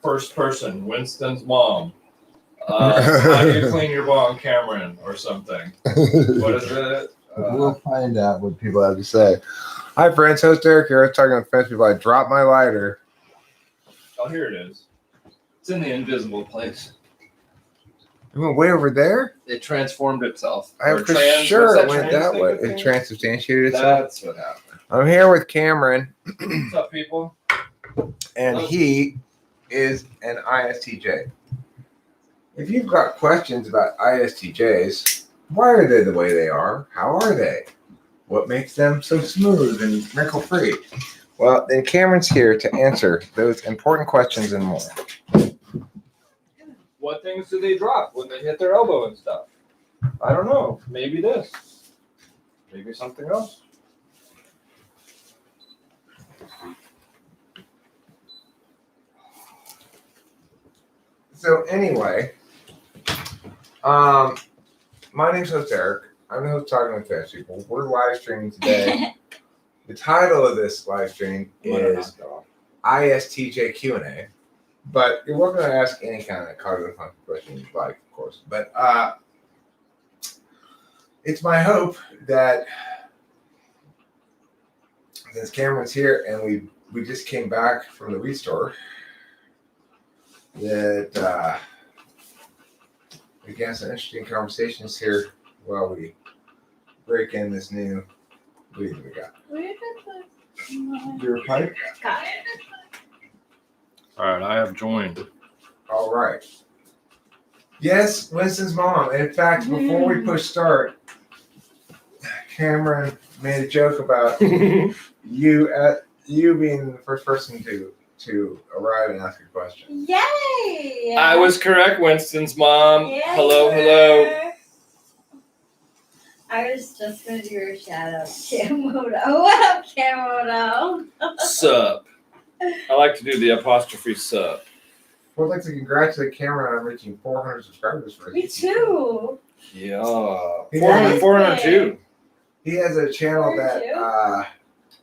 First person, Winston's mom. How do you clean your bong, Cameron, or something? What is it? We'll find out what people have to say. Hi, friends. Host Eric here. I was talking to French people. I dropped my lighter. Oh, here it is. It's in the invisible place. It went way over there? It transformed itself. I'm sure it went that way. It transubstantiated itself. That's what happened. I'm here with Cameron. What's up, people? And he is an ISTJ. If you've got questions about ISTJs, why are they the way they are? How are they? What makes them so smooth and wrinkle-free? Well, then Cameron's here to answer those important questions and more. What things do they drop when they hit their elbow and stuff? I don't know. Maybe this. Maybe something else. So anyway, my name's host Eric. I'm the host talking with Fast People. We're live streaming today. The title of this live stream is Istj Q A. But you're welcome to ask any kind of cognitive function question you'd like, of course. But it's my hope that since Cameron's here and we just came back from the weed store, that we can have some interesting conversations here while we break in this new weed we got. Your pipe? All right, I have joined. All right. Yes, Winston's mom. In fact, before we push start, Cameron made a joke about you being the first person to arrive and ask a question. Yay! I was correct, Winston's mom. Yeah, Hello. I was just going to do a shout out to Camodo. What up, Camodo? Sup. I like to do the apostrophe sup. Well, I'd like to congratulate Cameron on reaching 400 subscribers for his Me YouTube too. Yeah. Nice. 402. He has a channel 402?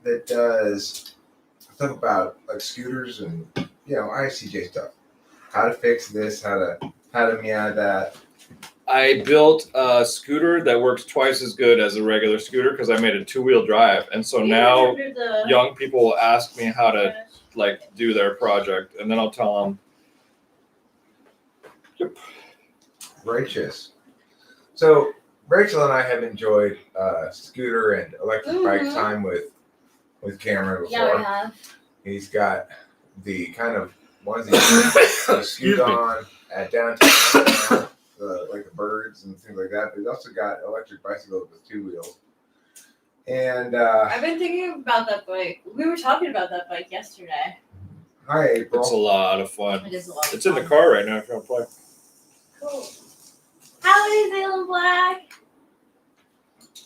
that does stuff about like scooters and ISTJ stuff. How to fix this, how to meow that. I built a scooter that works twice as good as a regular scooter because I made a two-wheel drive, and so now young people will ask me how to do their project, and then I'll tell them. Yep. Righteous. So Rachel and I have enjoyed scooter and electric bike time with Cameron before. Yeah, we have. He's got the kind of ones that you scoot on at downtown, like the birds and things like that. But he's also got electric bicycles with two wheels. And I've been thinking about that bike. We were talking about that bike yesterday. Hi, April. It's a lot of fun. It is a lot of fun. It's in the car right now if you want to play. Cool. How are you feeling, Black?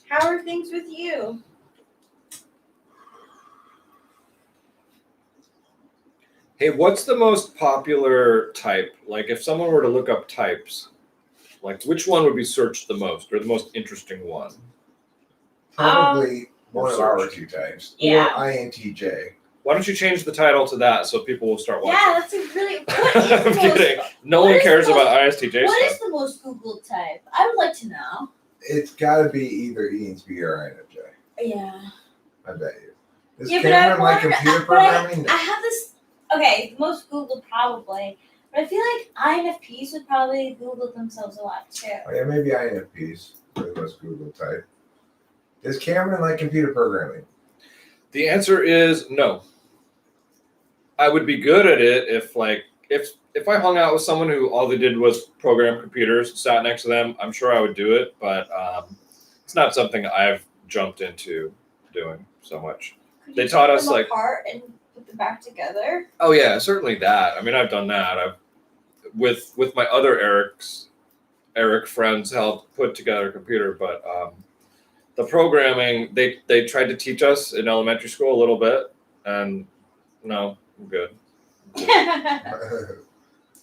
How are things with you? Hey, what's the most popular type? Like, if someone were to look up types, like, which one would be searched the most, or the most interesting one? Probably one of our two types. Yeah. Or INTJ. Why don't you change the title to that so people will start watching? Yeah, that's a really. What is I'm the kidding. most, No what one is cares the most- about ISTJ What stuff. is the most Googled type? I would like to know. It's got to be either ENTP or INFJ. Yeah. I bet you. Does Yeah, but I Cameron like wonder. computer But programming? I have this. Okay, the most Googled probably, but I feel like INFPs would probably Google themselves a lot too. Oh, yeah, maybe INFPs are the most Google type. Does Cameron like computer programming? The answer is no. I would be good at it if I hung out with someone who all they did was program computers, sat next to them. I'm sure I would do it, but it's not something I've jumped into doing so much. Could They you taught take us, them like- apart and put them back together. Oh yeah, certainly that. I mean, I've done that. I've with my other Eric friends helped put together a computer, but the programming they tried to teach us in elementary school a little bit, and no, I'm good.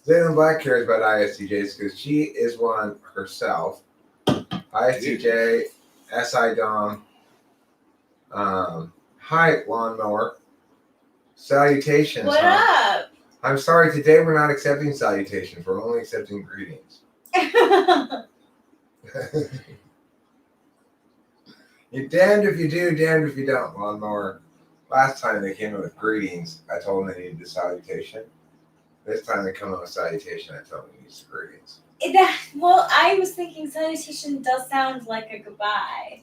Zayden Black cares about ISTJs because she is one herself. ISTJ, SI Dom, hi lawnmower. Salutations. What up? I'm sorry, today we're not accepting salutations. We're only accepting greetings. You're damned if you do, damned if you don't, lawnmower. Last time they came in with greetings, I told them they needed the salutation. This time they come in with salutation, I told them they needed the greetings. Well, I was thinking salutation does sound like a goodbye.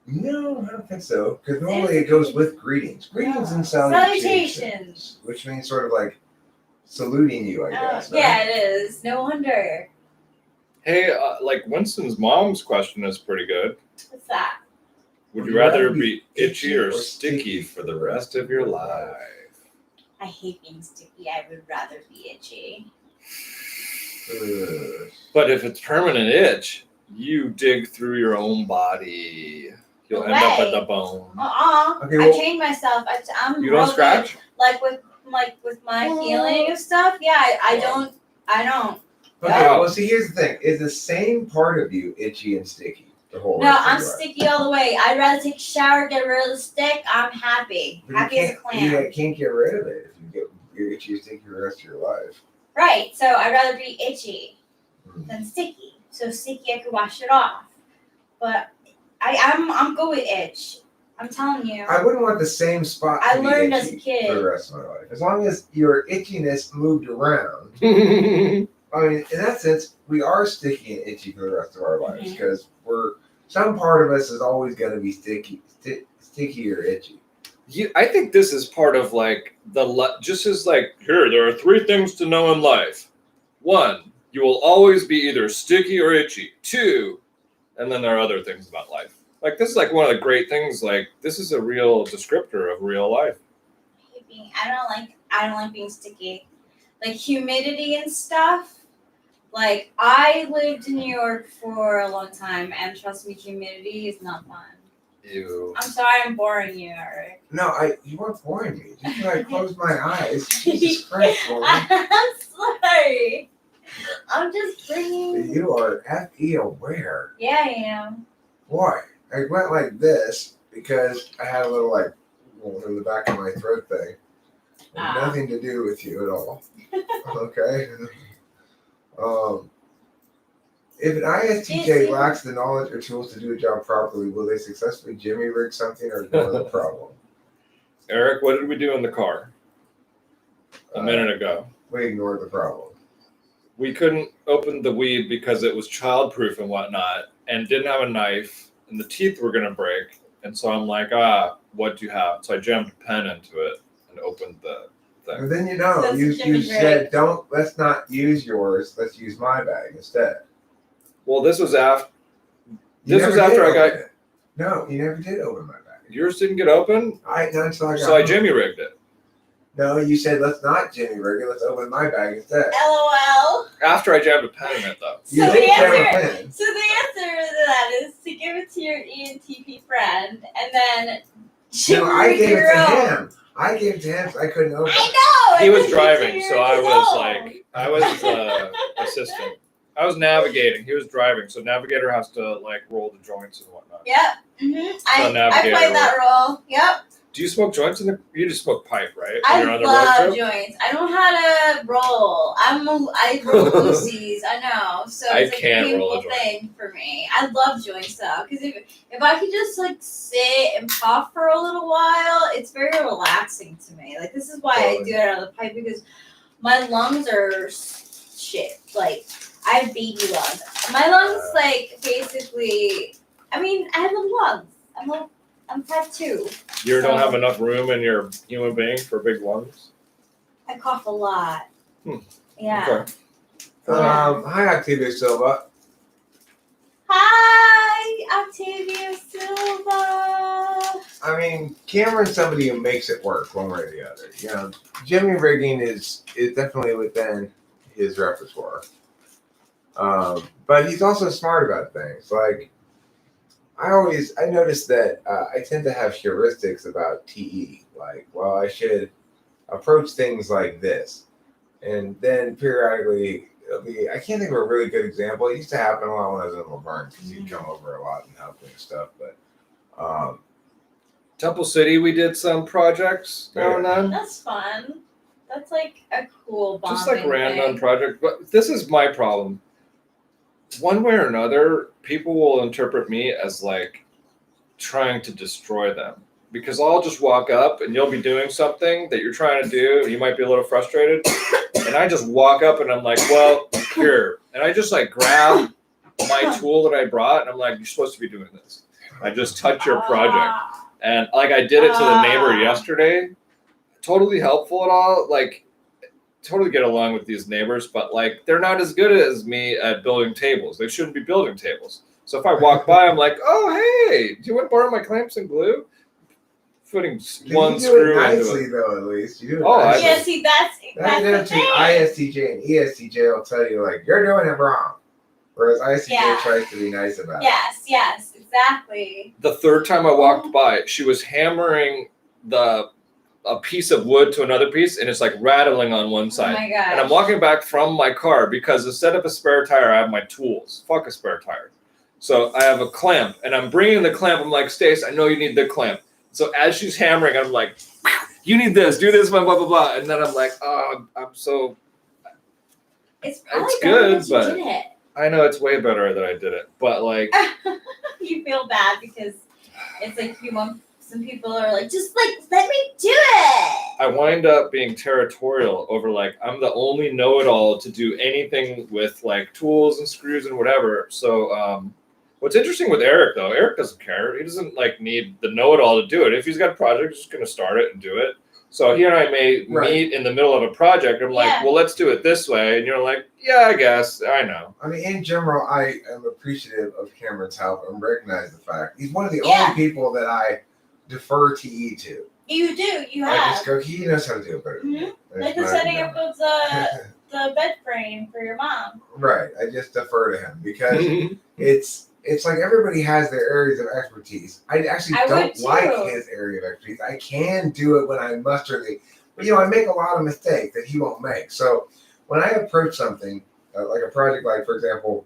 No, I don't think so. Because normally it goes with greetings. Greetings and salutations. Which means sort of like saluting you, I guess. Right? Yeah, it is. No wonder. Hey, like Winston's mom's question is pretty good. What's that? Would you rather be itchy or sticky for the rest of your life? I hate being sticky. I would rather be itchy. But if it's permanent itch, you dig through your own body. You'll end up at the bone. Okay, I trained myself. I'm you don't scratch? Like with my healing and stuff. Yeah, I don't. Okay, well, see, here's the thing. Is the same part of you itchy and sticky the whole No, I'm sticky all the way. I'd rather take a shower, get rid of the stick. I'm happy. Happy as a clam. You can't get rid of it if you're itchy and sticky the rest of your life. Right, so I'd rather be itchy than sticky. So sticky, I could wash it off. But I'm good with itch. I'm telling you. I wouldn't want the same spot to be learned itchy as a kid for the rest of my life. As long as your itchiness moved around. I mean, in that sense, we are sticky and itchy for the rest of our lives because some part of us is always going to be sticky or itchy. I think this is part of like just as like here. There are 3 things to know in life. 1, you will always be either sticky or itchy. 2, and then there are other things about life. Like this is like one of the great things. Like this is a real descriptor of real life. I don't like being sticky. Like humidity and stuff. Like I lived in New York for a long time, and trust me, humidity is not fun. Ew. I'm sorry, I'm boring you, Eric. No, you weren't boring me. Just when I closed my eyes. Jesus Christ, woman. I'm sorry. I'm just bringing. You are F.E. aware. Yeah, I am. Why? I went like this because I had a little like in the back of my throat thing. Nothing to do with you at all. Okay. If an ISTJ lacks the knowledge or tools to do a job properly, will they successfully jimmy rig something or ignore the problem? Eric, what did we do in the car a minute ago? We ignored the problem. We couldn't open the weed because it was childproof and whatnot, and didn't have a knife, and the teeth were going to break. And so I'm like, what do you have? So I jammed a pen into it and opened the thing. But then you said, let's not use yours, let's use my bag instead. Well, this was after. I got. No, you never did open my bag. Yours didn't get open. I jimmy rigged it. No, you said let's not jimmy rig it. Let's open my bag instead. LOL. After I jammed a pen in it, though. So the answer to that is to give it to your ENTP friend, and then I gave it to him. I gave it to him, so I couldn't open it. I know. He was driving, so I was assistant. I was navigating. He was driving, so navigator has to like roll the joints and whatnot. Yep. I played that role. Yep. Do you smoke joints you just smoke pipe, right? I love joints. I don't know how to roll. I roll loosies. I know. So it's like a painful thing for me. I love joints though, because if I could just like sit and puff for a little while, it's very relaxing to me. Like this is why I do it out of the pipe, because my lungs are shit. Like I have baby lungs. My lungs like basically. I mean, I have little lungs. I'm 5'2". You don't have enough room in your human being for big lungs? I cough a lot. Yeah. Okay. Hi, Octavia Silva. Hi, Octavia Silva. I mean, Cameron's somebody who makes it work one way or the other. You know, jimmy rigging is definitely within his repertoire. But he's also smart about things. Like, I noticed that I tend to have heuristics about TE. Like, well, I should approach things like this. And then periodically, I can't think of a really good example. It used to happen a lot when I was in Laverne, because he'd come over a lot and help me and stuff. But Temple City, we did some projects now and then. That's fun. That's like a cool bonding Just like random thing. project. But this is my problem. One way or another, people will interpret me as like trying to destroy them. Because I'll just walk up and you'll be doing something that you're trying to do, and you might be a little frustrated. And I just walk up and I'm like, well, here. And I just like grab my tool that I brought and I'm like, you're supposed to be doing this. I just touch your project. And like I did it to the neighbor yesterday. Totally helpful at all. Like totally get along with these neighbors, but like they're not as good as me at building tables. They shouldn't be building tables. So if I walk by, I'm like, oh hey, do you want to borrow my clamps and glue? Putting one screw nicely, into it. though, at least. You do it Oh, nicely. Yeah, see, that's the thing. ISTJ and ESTJ will tell you, like, you're doing it wrong. Whereas ISTJ tries to be nice about it. Yes, exactly. The third time I walked by, she was hammering a piece of wood to another piece, and it's like rattling on one side. Oh my gosh. And I'm walking back from my car because instead of a spare tire, I have my tools. Fuck a spare tire. So I have a clamp, and I'm bringing the clamp. I'm like, Stace, I know you need the clamp. So as she's hammering, I'm like, you need this, do this, blah, blah, blah, blah. And then I'm like, oh, I'm so... It's probably it's better good, that but... you did it. I know it's way better that I did it. But like... You feel bad because it's like some people are like, just like, let me do it. I wind up being territorial over like, I'm the only know-it-all to do anything with like tools and screws and whatever. So... what's interesting with Eric, though, Eric doesn't care. He doesn't like need the know-it-all to do it. If he's got a project, he's just going to start it and do it. So he and I may meet in the middle of a project. I'm like, well, let's do it this way. And you're like, yeah, I guess. I know. I mean, in general, I am appreciative of Cameron's help and recognize the fact. He's one of the only people that I defer TE to. You do. You have. I just go, he knows how to do it better. Mm-hmm. Like the setting up of the bed frame for your mom. Right. I just defer to him because it's like everybody has their areas of expertise. I actually don't like his area of expertise. I can do it when I muster but I make a lot of mistakes that he won't make. So when I approach something like a project, like for example,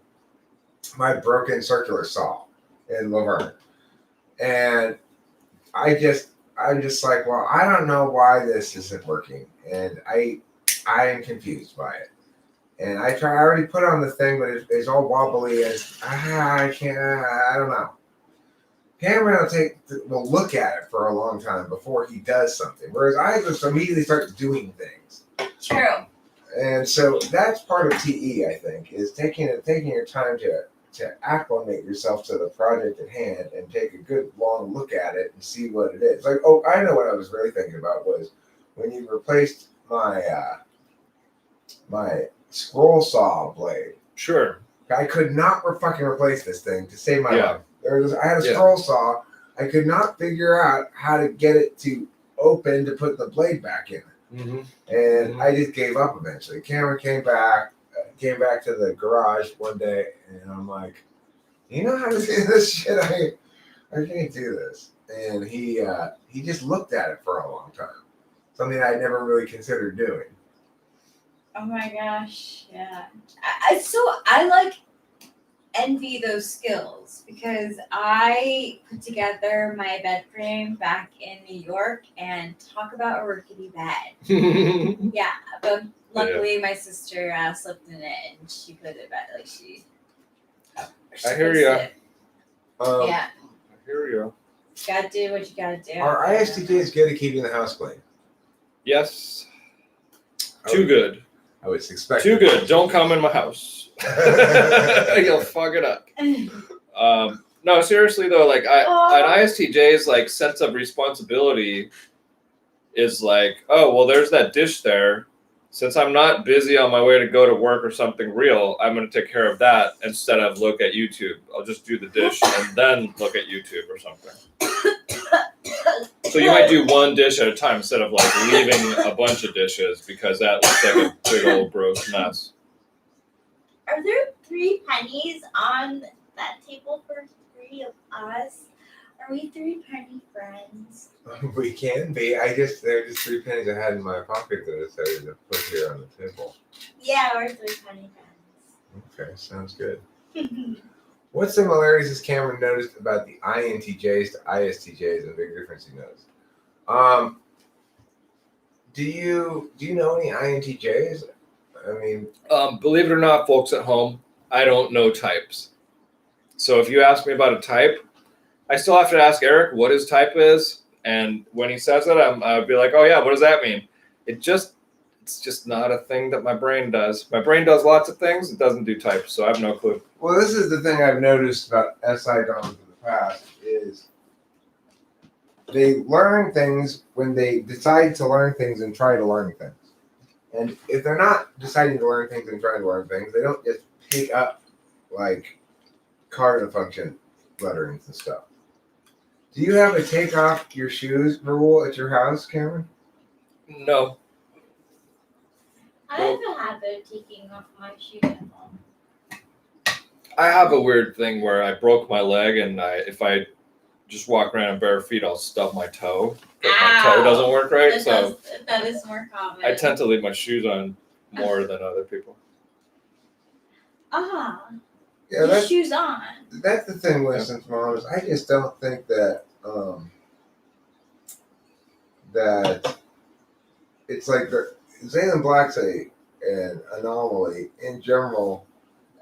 my broken circular saw in Laverne, and I'm just like, well, I don't know why this isn't working, and I am confused by it. And I already put on the thing, but it's all wobbly. And I can't. I don't know. Cameron will look at it for a long time before he does something, whereas I just immediately start doing things. True. And so that's part of TE, I think, is taking your time to acclimate yourself to the project at hand and take a good long look at it and see what it is. Like, oh, I know what I was really thinking about was when you replaced my scroll saw blade. Sure. I could not fucking replace this thing to save my life. I had a Yeah. scroll saw. I could not figure out how to get it to open to put the blade back in. Mm-hmm. And I just gave up eventually. Cameron came back to the garage one day, and I'm like, you know how to do this shit? I can't do this. And he just looked at it for a long time. Something I never really considered doing. Oh my gosh, yeah. I like envy those skills because I put together my bed frame back in New York, and talk about a rickety bed. Yeah, but luckily my sister slept in it and she put it back like she I hear you. Yeah. I hear you. Gotta do what you gotta do. Are ISTJs good at keeping the house clean? Yes. Too good. I was expecting. Too good. Don't come in my house. You'll fuck it up. No, seriously though, like an ISTJ's like sense of responsibility is like, oh well, there's that dish there. Since I'm not busy on my way to go to work or something real, I'm going to take care of that instead of look at YouTube. I'll just do the dish and then look at YouTube or something. So you might do one dish at a time instead of like leaving a bunch of dishes because that looks like a big old gross mess. Are there 3 pennies on that table for 3 of us? Are we 3 penny friends? We can be. They're just 3 pennies I had in my pocket that I decided to put here on the table. Yeah, we're 3 penny friends. Okay, sounds good. What similarities has Cameron noticed about the INTJs to ISTJs, and a big difference he noticed? Do you know any INTJs? I mean, believe it or not, folks at home, I don't know types. So if you ask me about a type, I still have to ask Eric what his type is, and when he says it, I'll be like, oh yeah, what does that mean? It's just not a thing that my brain does. My brain does lots of things; it doesn't do types, so I have no clue. well, this is the thing I've noticed about SI DOMs in the past is they learn things when they decide to learn things and try to learn things. And if they're not deciding to learn things and trying to learn things, they don't just pick up like cardinal function letterings and stuff. Do you have a take off your shoes rule at your house, Cameron? No. I have a habit of taking off my shoes at home. I have a weird thing where I broke my leg, and if I just walk around in bare feet, I'll stub my toe. My toe doesn't work right, that is more common. I tend to leave my shoes on more than other people. Yeah, your shoes on. That's the thing with since moms. I just don't think that that it's like Zaylen Black's an anomaly. In general,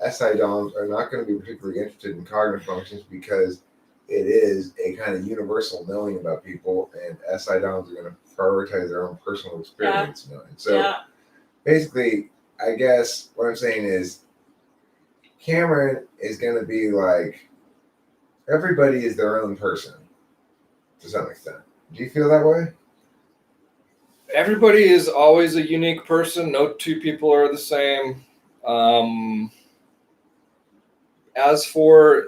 SI DOMs are not going to be particularly interested in cognitive functions because it is a kind of universal knowing about people, and SI DOMs are going to prioritize their own personal experience knowing. So basically, I guess what I'm saying is Cameron is going to be like, everybody is their own person to some extent. Do you feel that way? Everybody is always a unique person. No two people are the same. As for,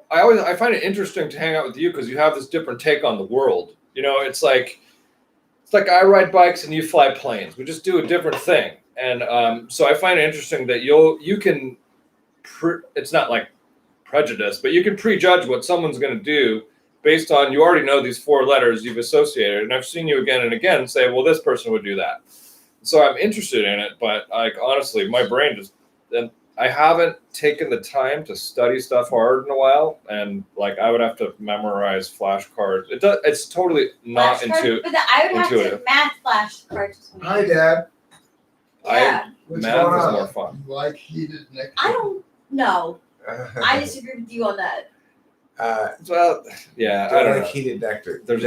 I find it interesting to hang out with you because you have this different take on the world. You know, it's like I ride bikes and you fly planes. We just do a different thing, and so I find it interesting that you can. It's not like prejudice, but you can prejudge what someone's going to do based on you already know these four letters you've associated, and I've seen you again and again say, well, this person would do that. So I'm interested in it, but like honestly, my brain just, and I haven't taken the time to study stuff hard in a while, and like I would have to memorize flashcards. It's totally not intuitive. But I would intuitive. have to math flashcards. Hi, Dad. Yeah. Math is more fun. Like heated nectar. I don't know. I disagree with you on that. Well, yeah, I don't know. Heated nectar. There's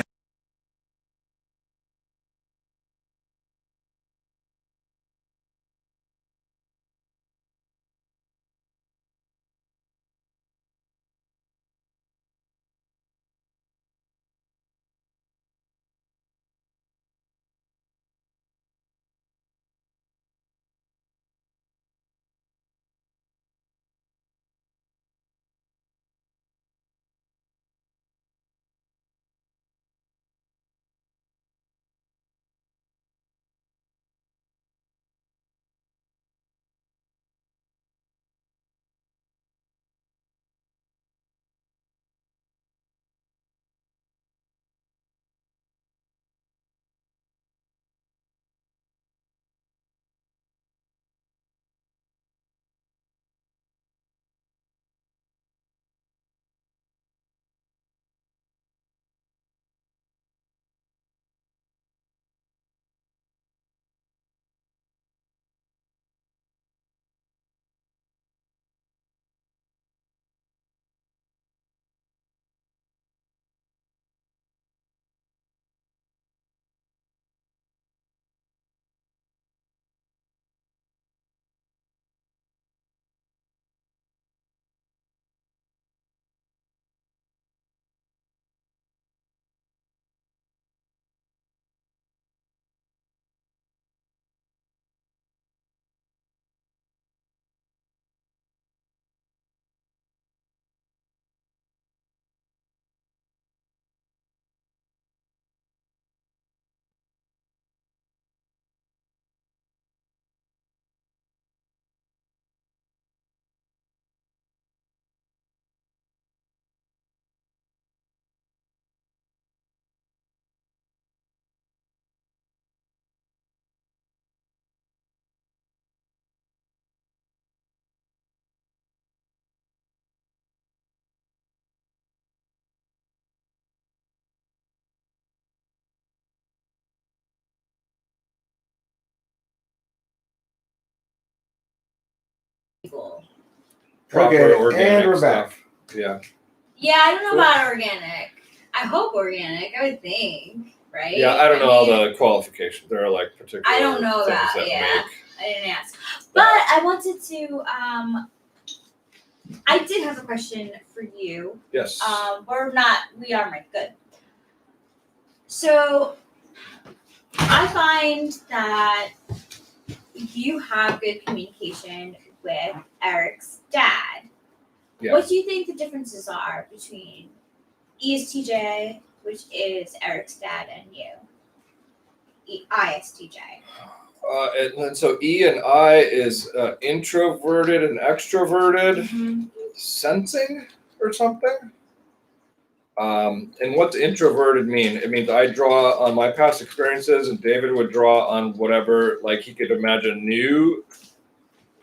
equal. Proper Okay, organic and we're stuff. back. Yeah. Yeah, I don't know Cool. about organic. I hope organic. I would think, right? Yeah, I don't know all mean, the qualifications. There are like particular I don't know things that. that Yeah, make. I didn't ask, but I wanted to. I did have a question for you. Yes. We are right. Good. So, I find that you have good communication with Eric's dad. Yeah. What do you think the differences are between ESTJ, which is Eric's dad, and you? ISTJ. And so E and I is introverted and extroverted, sensing or something. And what's introverted mean? It means I draw on my past experiences, and David would draw on whatever like he could imagine new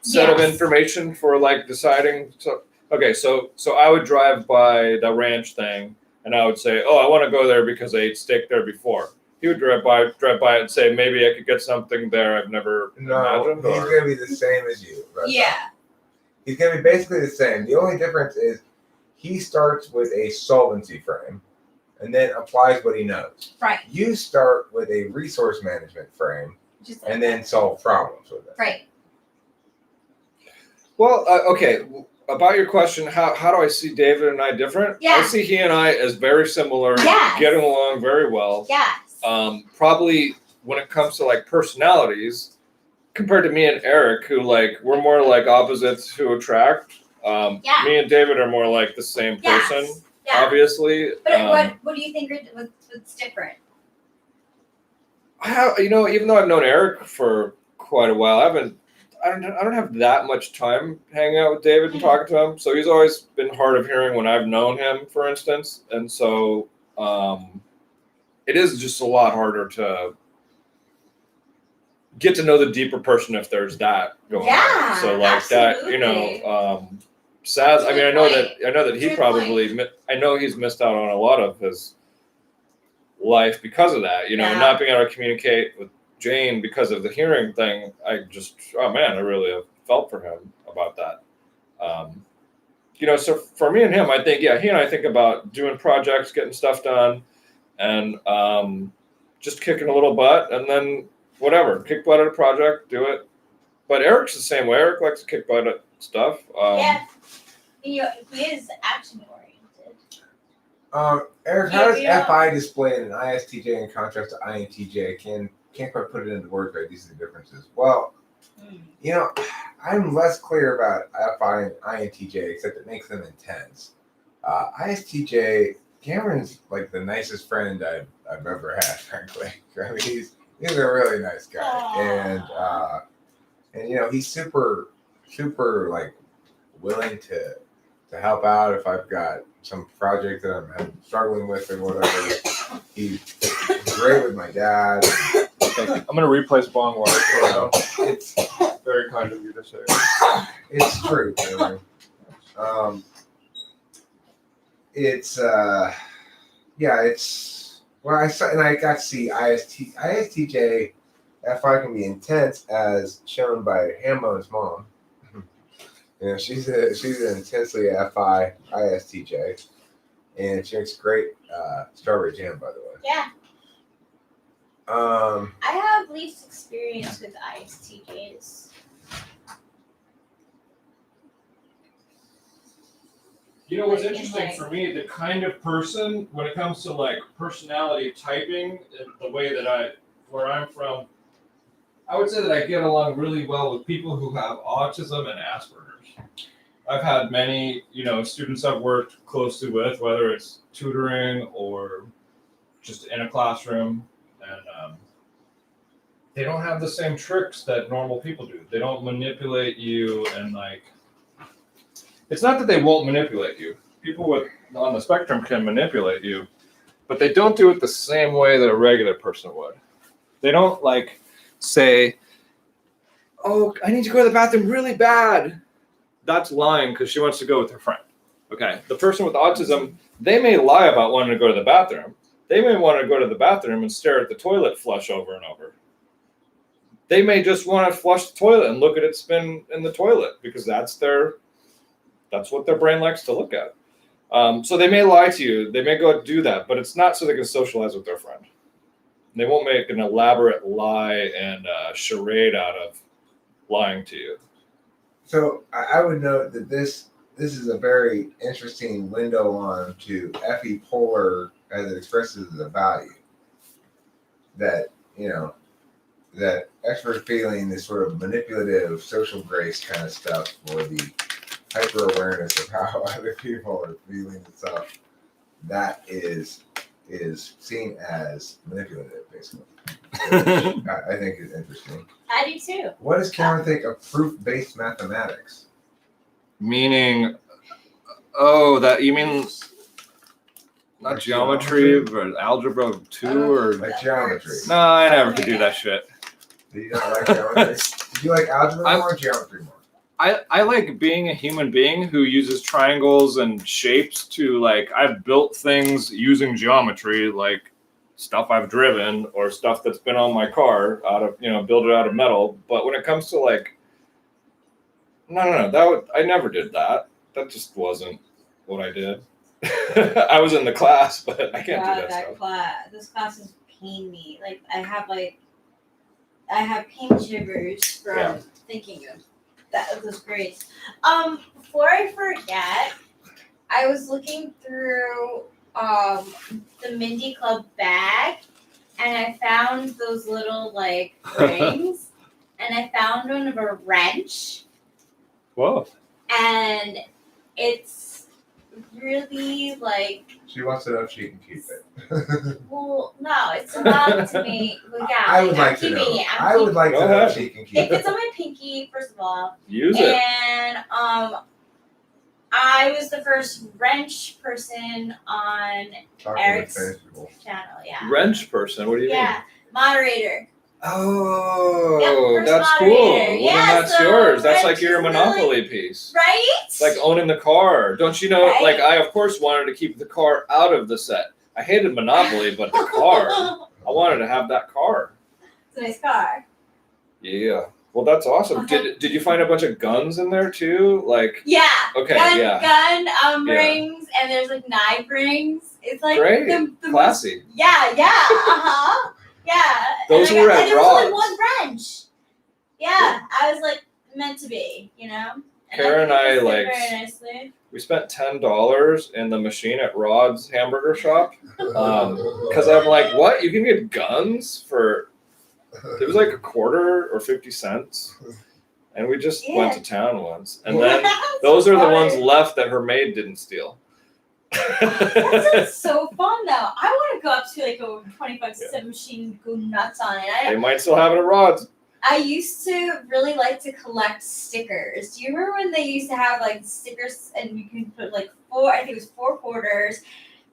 set of information for like deciding. So okay, so I would drive by the ranch thing, and I would say, oh, I want to go there because I ate steak there before. He would drive by it and say, maybe I could get something there I've never imagined. He's going to be the same as you. Yeah. He's going to be basically the same. The only difference is he starts with a solvency frame and then applies what he knows. Right. You start with a resource management frame and then solve problems with it. Right. Well, okay. About your question, how do I see David and I different? Yeah. I see he and I as very similar, Yes. getting along very well. Yes. Probably when it comes to like personalities, compared to me and Eric, who like we're more like opposites who attract. Me and David are more like the same person, obviously. But what do you think? What's different? Even though I've known Eric for quite a while, I don't have that much time hanging out with David and talking to him. So he's always been hard of hearing when I've known him, for instance, and so. It is just a lot harder to get to know the deeper person if there's that going on. So like absolutely. that, Saz. I mean, I know that he probably. I know he's missed out on a lot of his life because of that. Not being able to communicate with Jane because of the hearing thing. I really have felt for him about that. So for me and him, I think, he and I think about doing projects, getting stuff done, and just kicking a little butt, and then whatever, kick butt at a project, do it. But Eric's the same way. Eric likes to kick butt at stuff. He is action oriented. Eric, how does FI display in an ISTJ in contrast to INTJ? Can't quite put it into words, right? These are the differences. Well, I'm less clear about FI and INTJ, except it makes them intense. ISTJ, Cameron's like the nicest friend I've ever had, frankly. I mean, he's a really nice guy. Aww. And he's super like willing to help out if I've got some project that I'm struggling with or whatever. He's great with my dad. I'm gonna replace bong water. It's very kind of you to say. It's true, man. It's I got to see ISTJ FI can be intense as shown by Hambo's mom. She's an intensely FI ISTJ, and she makes great strawberry jam, by the way. Yeah. I have least experience with ISTJs. What's interesting for me, the kind of person, when it comes to like personality typing, the way that where I'm from, I would say that I get along really well with people who have autism and Asperger's. I've had many, students I've worked closely with, whether it's tutoring or just in a classroom, and they don't have the same tricks that normal people do. They don't manipulate you, and like, it's not that they won't manipulate you. People on the spectrum can manipulate you, but they don't do it the same way that a regular person would. They don't like say, "Oh, I need to go to the bathroom really bad." That's lying because she wants to go with her friend. Okay, the person with autism, they may lie about wanting to go to the bathroom. They may want to go to the bathroom and stare at the toilet flush over and over. They may just want to flush the toilet and look at it spin in the toilet because that's what their brain likes to look at. So they may lie to you. They may go do that, but it's not so they can socialize with their friend. They won't make an elaborate lie and charade out of lying to you. So I would note that this is a very interesting window on to FE polar as it expresses the value that, that expert feeling, this sort of manipulative social grace kind of stuff, or the hyper awareness of how other people are feeling and stuff, that is seen as manipulative, basically. Which I think is interesting. I do too. What does Cameron think of proof-based mathematics? Meaning, that you mean not Like geometry, but algebra 2 or Like geometry. no, I never could do that shit. Do you not like geometry? Do you like algebra more or geometry more? I like being a human being who uses triangles and shapes to I've built things using geometry, like stuff I've driven or stuff that's been on my car build it out of metal. But when it comes to no, I never did that. That just wasn't what I did. I was in the class, but I can't do that stuff. Those classes pain me. I have pain shivers from thinking of that. Those grades. Before I forget, I was looking through the Mindy Club bag, and I found those little rings, and I found one of a wrench. Whoa! And it's really She wants to know if she can keep it. well, no, it's allowed to me. Well, yeah, I would like I'm to keeping know. it. I would like to know if she can keep It it. fits on my pinky, first of all. Use it. And I was the first wrench person on Eric's channel. Yeah. Wrench person? What do you mean? Yeah, moderator. Oh, Yep, that's moderator. cool. Well, Yeah, then that's so yours. That's wrench like your is Monopoly piece. Right? It's like owning the car. Don't you know? Right? I of course wanted to keep the car out of the set. I hated Monopoly, but the car, I wanted to have that car. It's a nice car. Yeah. Well, that's awesome. Okay. Did you find a bunch of guns in there too? Yeah. Okay. Gun rings, and there's knife rings. It's Great. the Classy. most, yeah. Yeah. Those and were at and there was only Rod's. one wrench. Yeah, I was meant to be, And Kara and I, think it fit very nicely. We spent $10 in the machine at Rod's hamburger shop because I'm like, what? You can get guns for? It was a quarter or 50 cents, and we just went to town once. And then those are the ones left that her maid didn't steal. That sounds so fun, though. I want to go up to a $20 machine, go nuts on it. They might still have it at Rod's. I used to really like to collect stickers. Do you remember when they used to have stickers and you can put four? I think it was 4 quarters.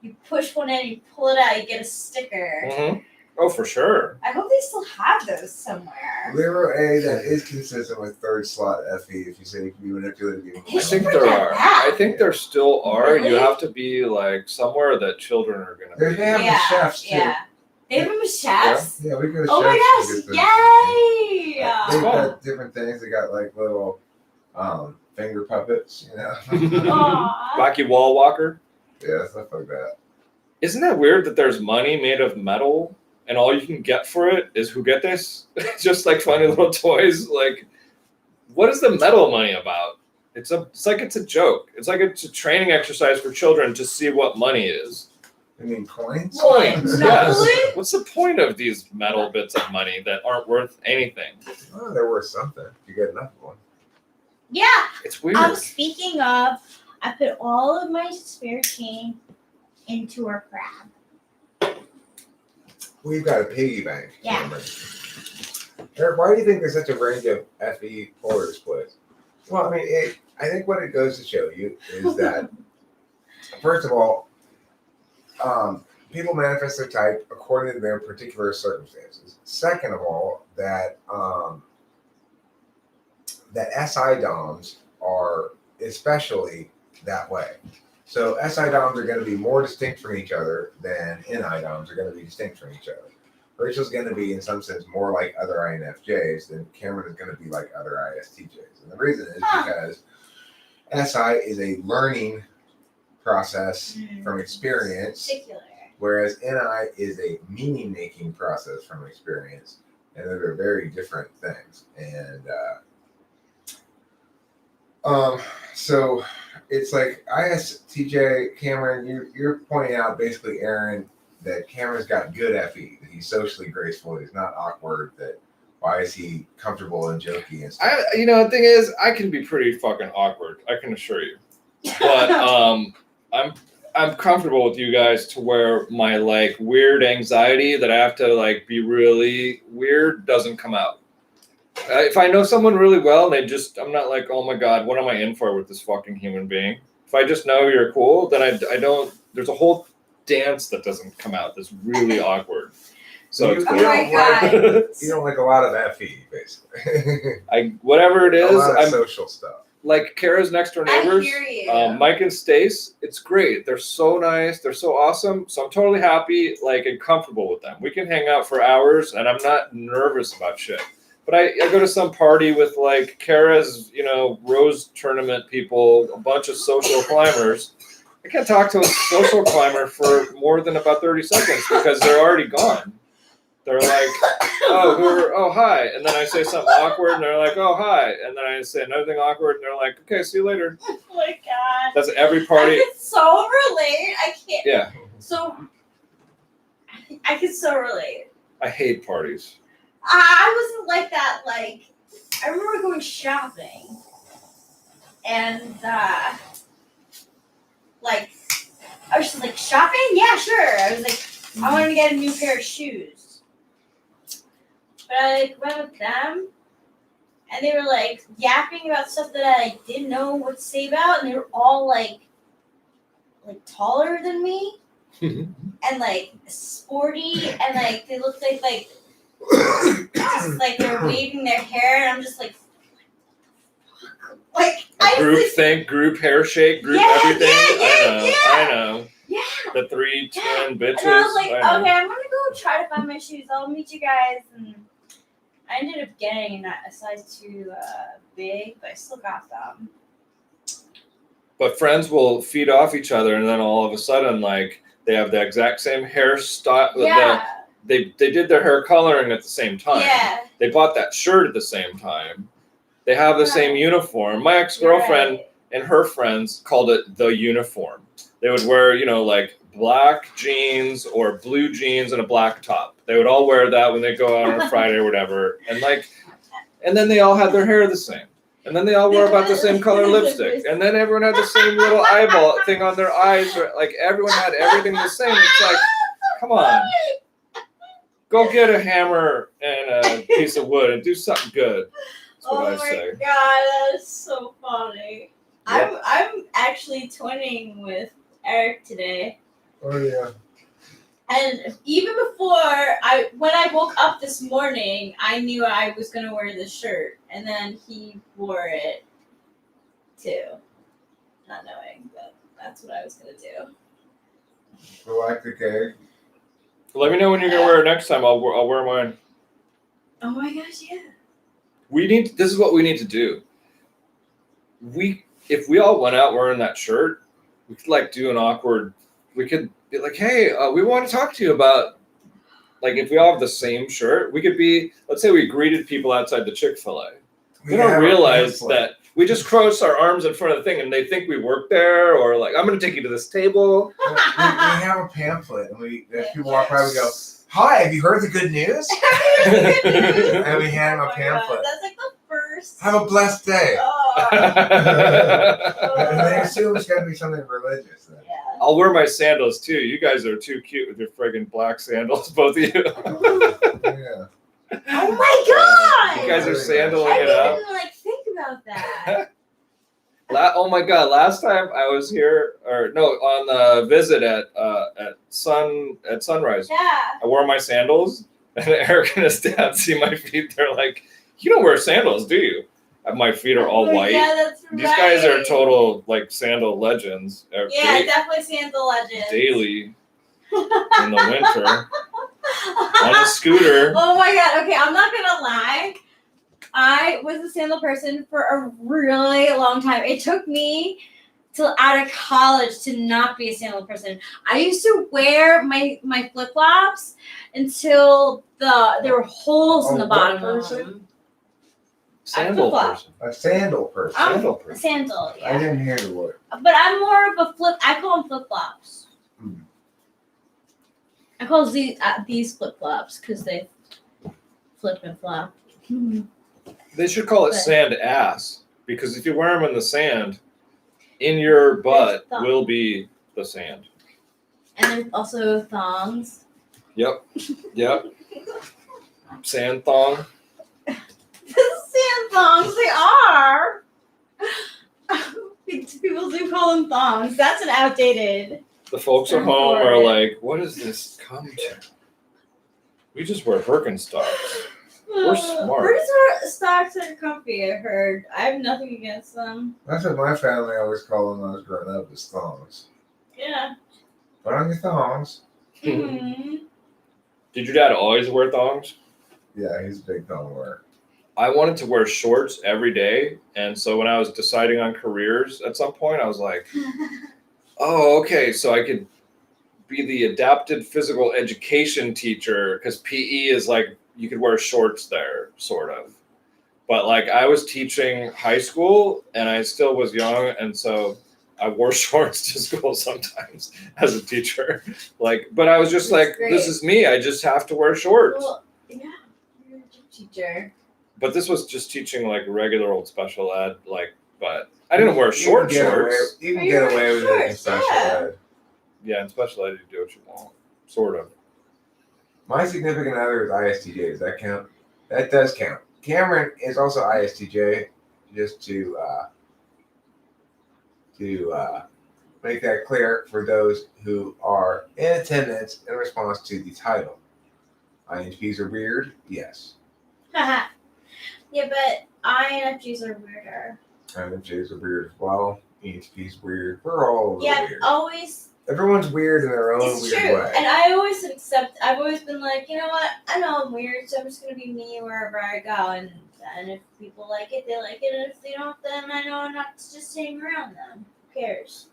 You push one in, you pull it out, you get a sticker. Mm-hmm. Oh, for sure. I hope they still have those somewhere. Zero A that is consistent with third slot FE. If you say you can be manipulated, I think there are. I think there still are. Really? You have to be somewhere that children are gonna be. They have the chefs too. Yeah. They have them with chefs? Yeah, we go to Oh chefs. my gosh! Yay! They've got different things. They got little finger puppets, Aw. Wacky wall walker. Yeah, stuff like that. Isn't that weird that there's money made of metal and all you can get for it is juguetes? Just funny little toys. What is the metal money about? It's a joke. It's a training exercise for children to see what money is. You mean coins? Coins, yes. Really? What's the point of these metal bits of money that aren't worth anything? Oh, they're worth something. You get enough of one. Yeah. It's weird. Speaking of, I put all of my spare change into our crab. We've got a piggy bank. Yeah. Eric, why do you think there's such a range of FE polar displays? Well, I think what it goes to show you is that, first of all, people manifest their type according to their particular circumstances. Second of all, that SI DOMs are especially that way. So SI DOMs are going to be more distinct from each other than NI DOMs are going to be distinct from each other. Rachel's going to be, in some sense, more like other INFJs than Cameron is going to be like other ISTJs. And the reason is because SI is a learning process from experience, whereas NI is a meaning-making process from experience. And they're very different things. And so it's like ISTJ, Cameron, you're pointing out basically, Aaron, that Cameron's got good FE, that he's socially graceful, he's not awkward, that why is he comfortable and jokey and stuff? The thing is, I can be pretty fucking awkward, I can assure you. But I'm comfortable with you guys to where my like weird anxiety that I have to like be really weird doesn't come out. If I know someone really well and I'm not like, oh my God, what am I in for with this fucking human being? If I just know you're cool, then I don't, there's a whole dance that doesn't come out that's really awkward. So you don't like a lot of FE, basically. Whatever it is, a lot of social stuff. Like Kara's next door neighbors, Mike and Stace, it's great. They're so nice. They're so awesome. So I'm totally happy, like, and comfortable with them. We can hang out for hours, and I'm not nervous about shit. But I go to some party with, like, Kara's, Rose tournament people, a bunch of social climbers. I can't talk to a social climber for more than about 30 seconds because they're already gone. They're like, oh, hi. And then I say something awkward, and they're like, oh, hi. And then I say another thing awkward, and they're like, okay, see you later. Oh, my God. That's every party. I can so relate. I can't. Yeah. So, I can so relate. I hate parties. I wasn't like that. Like, I remember going shopping, and, I was just like, shopping? Yeah, sure. I was like, I wanted to get a new pair of shoes. But I went with them, and they were like yapping about stuff that I didn't know what to say about, and they were all like taller than me, and like sporty, and like they looked like just like they were waving their hair, and I'm just like group hair shake, group everything. I know. Yeah. The three twin bitches. And I was like, okay, I'm gonna go try to find my shoes. I'll meet you guys. And I ended up getting a size too big, but I still got them. But friends will feed off each other, and then all of a sudden, like, they have the exact same hairstyle. Yeah. They did their hair coloring at the same time. Yeah. They bought that shirt at the same time. They have the same uniform. My ex-girlfriend and her friends called it the uniform. They would wear, like black jeans or blue jeans and a black top. They would all wear that when they go out on a Friday or whatever. And then they all had their hair the same. And then they all wore about the same color lipstick. And then everyone had the same little eyeball thing on their eyes. Like, everyone had everything the same. It's like, come on. Go get a hammer and a piece of wood and do something good. That's what I say. Oh my God, that is so funny. Yep. I'm actually twinning with Eric today. Oh yeah. And even when I woke up this morning, I knew I was gonna wear this shirt, and then he wore it too, not knowing that that's what I was gonna do. Galactic egg. Let me know when you're gonna wear it next time. I'll wear mine. Oh my gosh, yeah. This is what we need to do. If we all went out wearing that shirt, we could do an awkward. We could be like, hey, we want to talk to you about. Like, if we all have the same shirt, we could be. Let's say we greeted people outside the Chick-fil-A. They don't realize that we just crossed our arms in front of the thing, and they think we work there, or like, I'm going to take you to this table. We have a pamphlet, and if people walk by, we go, hi, have you heard the good news? And we hand them a pamphlet. That's like the first. Have a blessed day. Oh. And they assume it's going to be something religious. Then. Yeah. I'll wear my sandals too. You guys are too cute with your friggin' black sandals, both of you. Yeah. Oh my God! You guys are sandaling it up. I didn't even think about that. Oh my God! Last time I was here, on the visit at sunrise. Yeah. I wore my sandals, and Eric and his dad see my feet. They're like, "You don't wear sandals, do you?" My feet are all white. Yeah, that's right. These guys are total sandal legends. Yeah, definitely sandal legends. Daily in the winter. on a scooter. Oh my god. Okay, I'm not gonna lie. I was a sandal person for a really long time. It took me till out of college to not be a sandal person. I used to wear my flip flops until there were holes in the bottom of them. Sandal person. A sandal person. Sandal A person. sandal, yeah. I didn't hear the word. But I'm more of a flip. I call them flip flops. I call these flip flops because they flip and flop. They should call it sand ass, because if you wear them in the sand, in your butt will be the sand. And there's also thongs. Yep. Sand thong. Sand thongs, they are. People do call them thongs. That's an outdated. The folks at home are like, what does this come to? We just wear Birkenstocks. We're smart. Birkenstocks are comfy, I heard. I have nothing against them. That's what my family always called them when I was growing up, is thongs. Yeah. Put on your thongs. Mm-hmm. Did your dad always wear thongs? Yeah, he's a big thong wearer. I wanted to wear shorts every day, and so when I was deciding on careers at some point, I was like, oh, okay, so I could be the adapted physical education teacher, because PE is like, you could wear shorts there, sort of. But like, I was teaching high school, and I still was young, and so I wore shorts to school sometimes as a teacher. Like, but I was just like, this is me. I just have to wear shorts. Well, yeah, you're a gym teacher. But this was just teaching like regular old special ed, like, but I didn't wear shorts. You can get away with it in special ed. Yeah, in special ed, you do what you want, sort of. My significant other is ISTJ. Does that count? That does count. Cameron is also ISTJ, just to make that clear for those who are in attendance in response to the title. INFPs are weird? Yes. Yeah, but INFJs are weirder. INFJs are weird as well. ENTPs weird. We're all weird. Always. Everyone's weird in their own It's weird true. way. And I've always been like, you know what? I know I'm weird, so I'm just gonna be me wherever I go. And if people like it, they like it. And if they don't, then I know not to just hang around them. Who cares?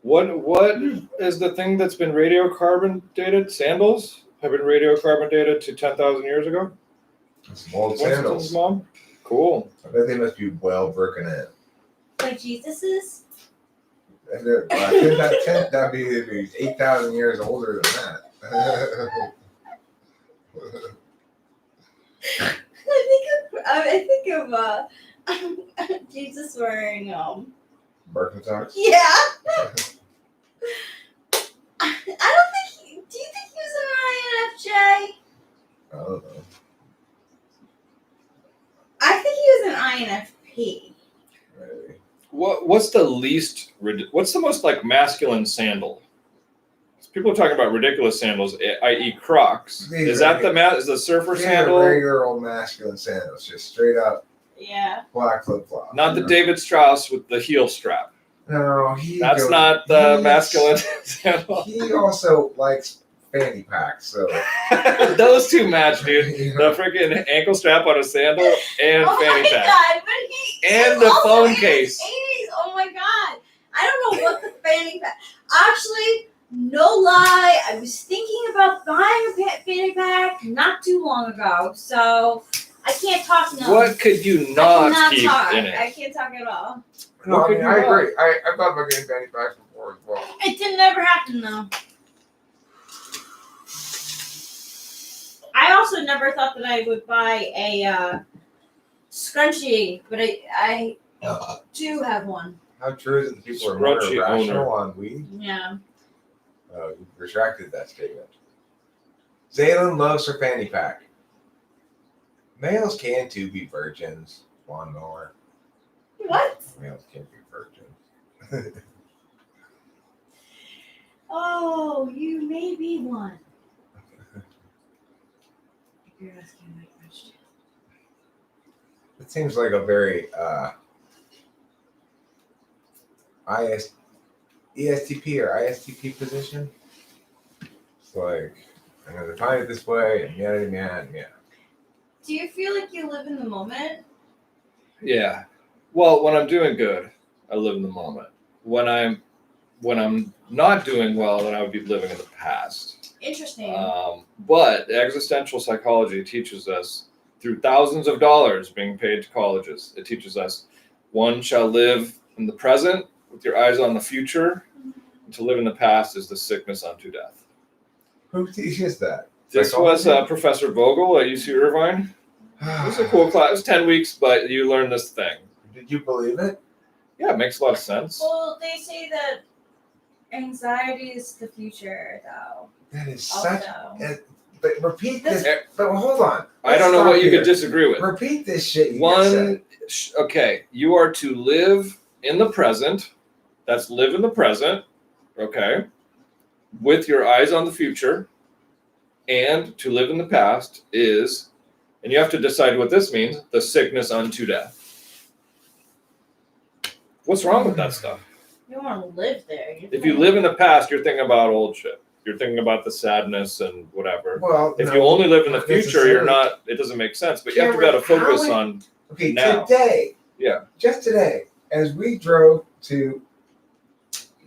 What is the thing that's been radiocarbon dated? Sandals have been radiocarbon dated to 10,000 years ago? Some old sandals. Mom? Cool. I bet they must be well broken in. Like Jesus's? That'd be 8,000 years older than that. I think of Jesus wearing Birkenstocks? Yeah. I don't think. Do you think he was an INFJ? I don't know. I think he was an INFP. Maybe. What's the most like masculine sandal? People are talking about ridiculous sandals, i.e. Crocs. Is the surfer sandal? Regular old masculine sandals, just straight up. Yeah. Black flip flop. Not the David Strauss with the heel strap. No, That's not the masculine sandal. He also likes fanny packs, so those two match, dude. The freaking ankle strap on a sandal and fanny pack. God, but and the phone case. 80s. Oh my god. I don't know what the fanny pack. Actually, no lie, I was thinking about buying a fanny pack not too long ago, so I can't talk now. What could you not keep in it? I can't talk at all. No, I mean, I agree. I thought about getting fanny packs before as well. It didn't ever happen though. I also never thought that I would buy a scrunchie, but I do have one. How true is it that people are more Scrunchy irrational on weed? Yeah. You retracted that statement. Zaylen loves her fanny pack. Males can too be virgins. Lawnmower. What? Males can be virgins. Oh, you may be one. You're asking my question. It seems like a very ESTP or ISTP position. It's like, I'm going to define it this way, and yeah. Do you feel like you live in the moment? Yeah. Well, when I'm doing good, I live in the moment. When I'm not doing well, then I would be living in the past. Interesting. But existential psychology teaches us, through thousands of dollars being paid to colleges, it teaches us one shall live in the present with your eyes on the future, and to live in the past is the sickness unto death. Who teaches that? This was Professor Vogel at UC Irvine. It was a cool class. It was 10 weeks, but you learn this thing. Did you believe it? Yeah, it makes a lot of sense. Well, they say that anxiety is the future, though. That is Also. such. But repeat this. But hold on. I don't know what you could disagree with. Repeat this shit. You just said. Okay, you are to live in the present. That's live in the present. Okay, with your eyes on the future, and to live in the past is, and you have to decide what this means. The sickness unto death. What's wrong with that stuff? You don't want to live there. If you live in the past, you're thinking about old shit. You're thinking about the sadness and whatever. Well, if you only live in the future, you're not. It doesn't make sense. But you have to be able to focus on. Okay, now. today. Yeah. Just today, as we drove to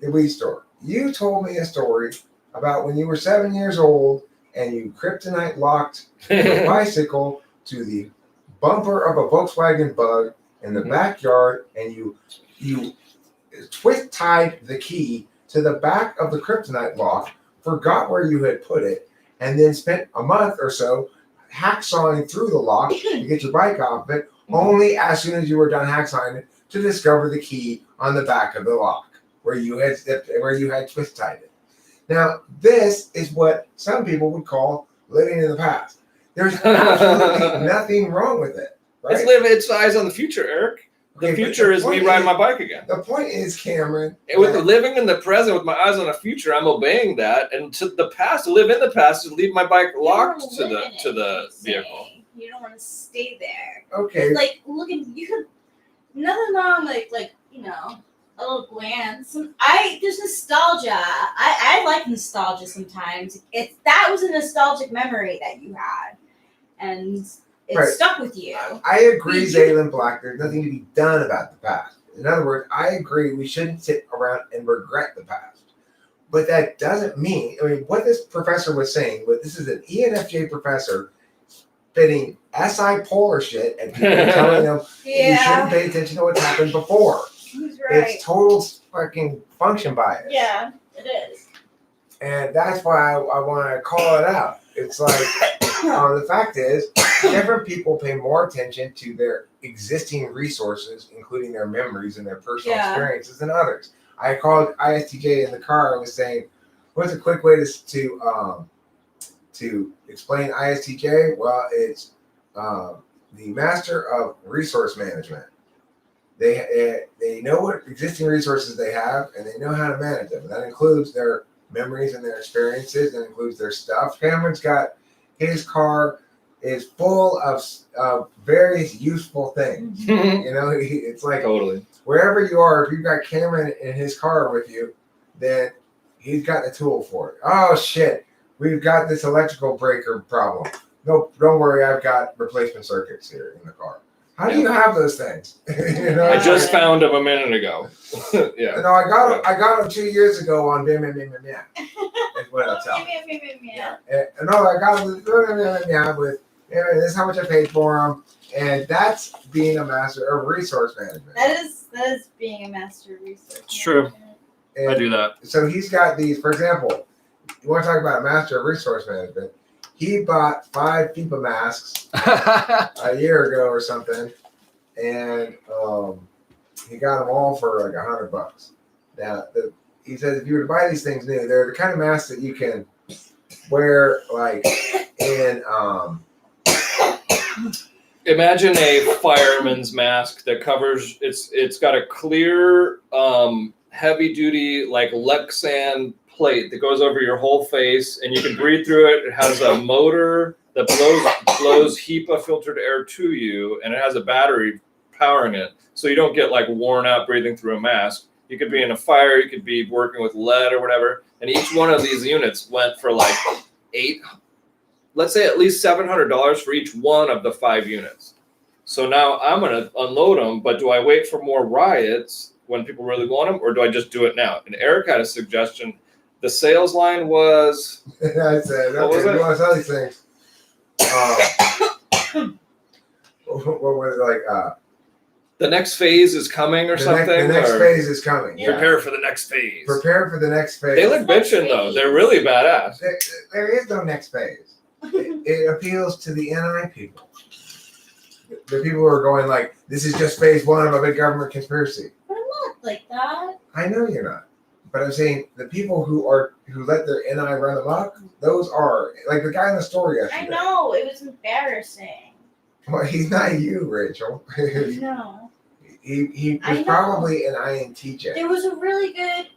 the weed store, you told me a story about when you were 7 years old and you kryptonite locked your bicycle to the bumper of a Volkswagen Bug in the backyard, and you twist tied the key to the back of the kryptonite lock, forgot where you had put it, and then spent a month or so hacksawing through the lock to get your bike off it, only as soon as you were done hacksawing it to discover the key on the back of the lock where you had twist tied it. Now, this is what some people would call living in the past. There's absolutely nothing wrong with it. Right? It's eyes on the future, Eric. The future is me riding my bike again. The point is, Cameron, with living in the present with my eyes on the future, I'm obeying that. And to the past, to live in the past, is leave my bike locked to the vehicle. You don't want to stay there. Okay. Like, look at you could nothing wrong like you know, a little glance. There's nostalgia. I like nostalgia sometimes. That was a nostalgic memory that you had, and it stuck with you. I agree, Zaylin Black. There's nothing to be done about the past. In other words, I agree we shouldn't sit around and regret the past. But that doesn't mean, what this professor was saying, this is an ENFJ professor spitting SI polar shit and people telling them you shouldn't pay attention to what's happened before. He's right. It's total fucking function bias. Yeah, it is. And that's why I want to call it out. It's like, the fact is, different people pay more attention to their existing resources, including their memories and their personal experiences, than others. I called ISTJ in the car and was saying, what's a quick way to explain ISTJ? Well, it's the master of resource management. They know what existing resources they have, and they know how to manage them. And that includes their memories and their experiences. That includes their stuff. Cameron's got his car is full of various useful things. It's like totally wherever you are, if you've got Cameron in his car with you, then he's got the tool for it. Oh shit, we've got this electrical breaker problem. No, don't worry, I've got replacement circuits here in the car. How do you have those things? I just found them a minute ago. Yeah. No, I got them 2 years ago on Bim. That's what I'll tell. Yeah. And no, I got them with. This is how much I paid for them, and that's being a master of resource management. That is being a master of resource. It's true. And I do that. So he's got these. For example, you want to talk about a master of resource management? He bought 5 FIBA masks a year ago or something, and he got them all for like $100. Now, he says if you were to buy these things new, they're the kind of masks that you can wear like in. Imagine a fireman's mask that covers. It's got a clear, heavy duty like Lexan plate that goes over your whole face, and you can breathe through it. It has a motor that blows HEPA filtered air to you, and it has a battery powering it, so you don't get like worn out breathing through a mask. You could be in a fire, you could be working with lead or whatever, and each one of these units went for like let's say at least $700 for each one of the 5 units. So now I'm going to unload them, but do I wait for more riots when people really want them, or do I just do it now? And Eric had a suggestion. The sales line was... I said, what was okay, it? you want to sell these things? What was it like? The next phase is coming or something? The next phase is coming. Yeah. Prepare for the next phase. Prepare for the next phase. They look bitchin' though. They're really badass. There is no next phase. It appeals to the NI people. The people who are going like, this is just phase 1 of a big government conspiracy. But I'm not like that. I know you're not. But I'm saying the people who let their NI run amok, those are like the guy in the story yesterday. I know, it was embarrassing. Well, he's not you, Rachel. No. He I was know. probably an INTJ. There was a really good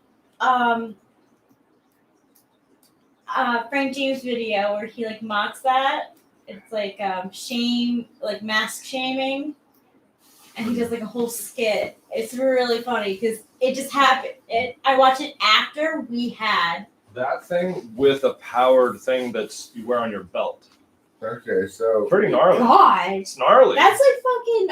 Frank James video where he like mocks that. It's like shame, like mask shaming, and he does like a whole skit. It's really funny because it just happened. I watched it after we had That thing with a powered thing that's you wear on your belt. Okay, so Pretty gnarly. God. It's gnarly. That's like fucking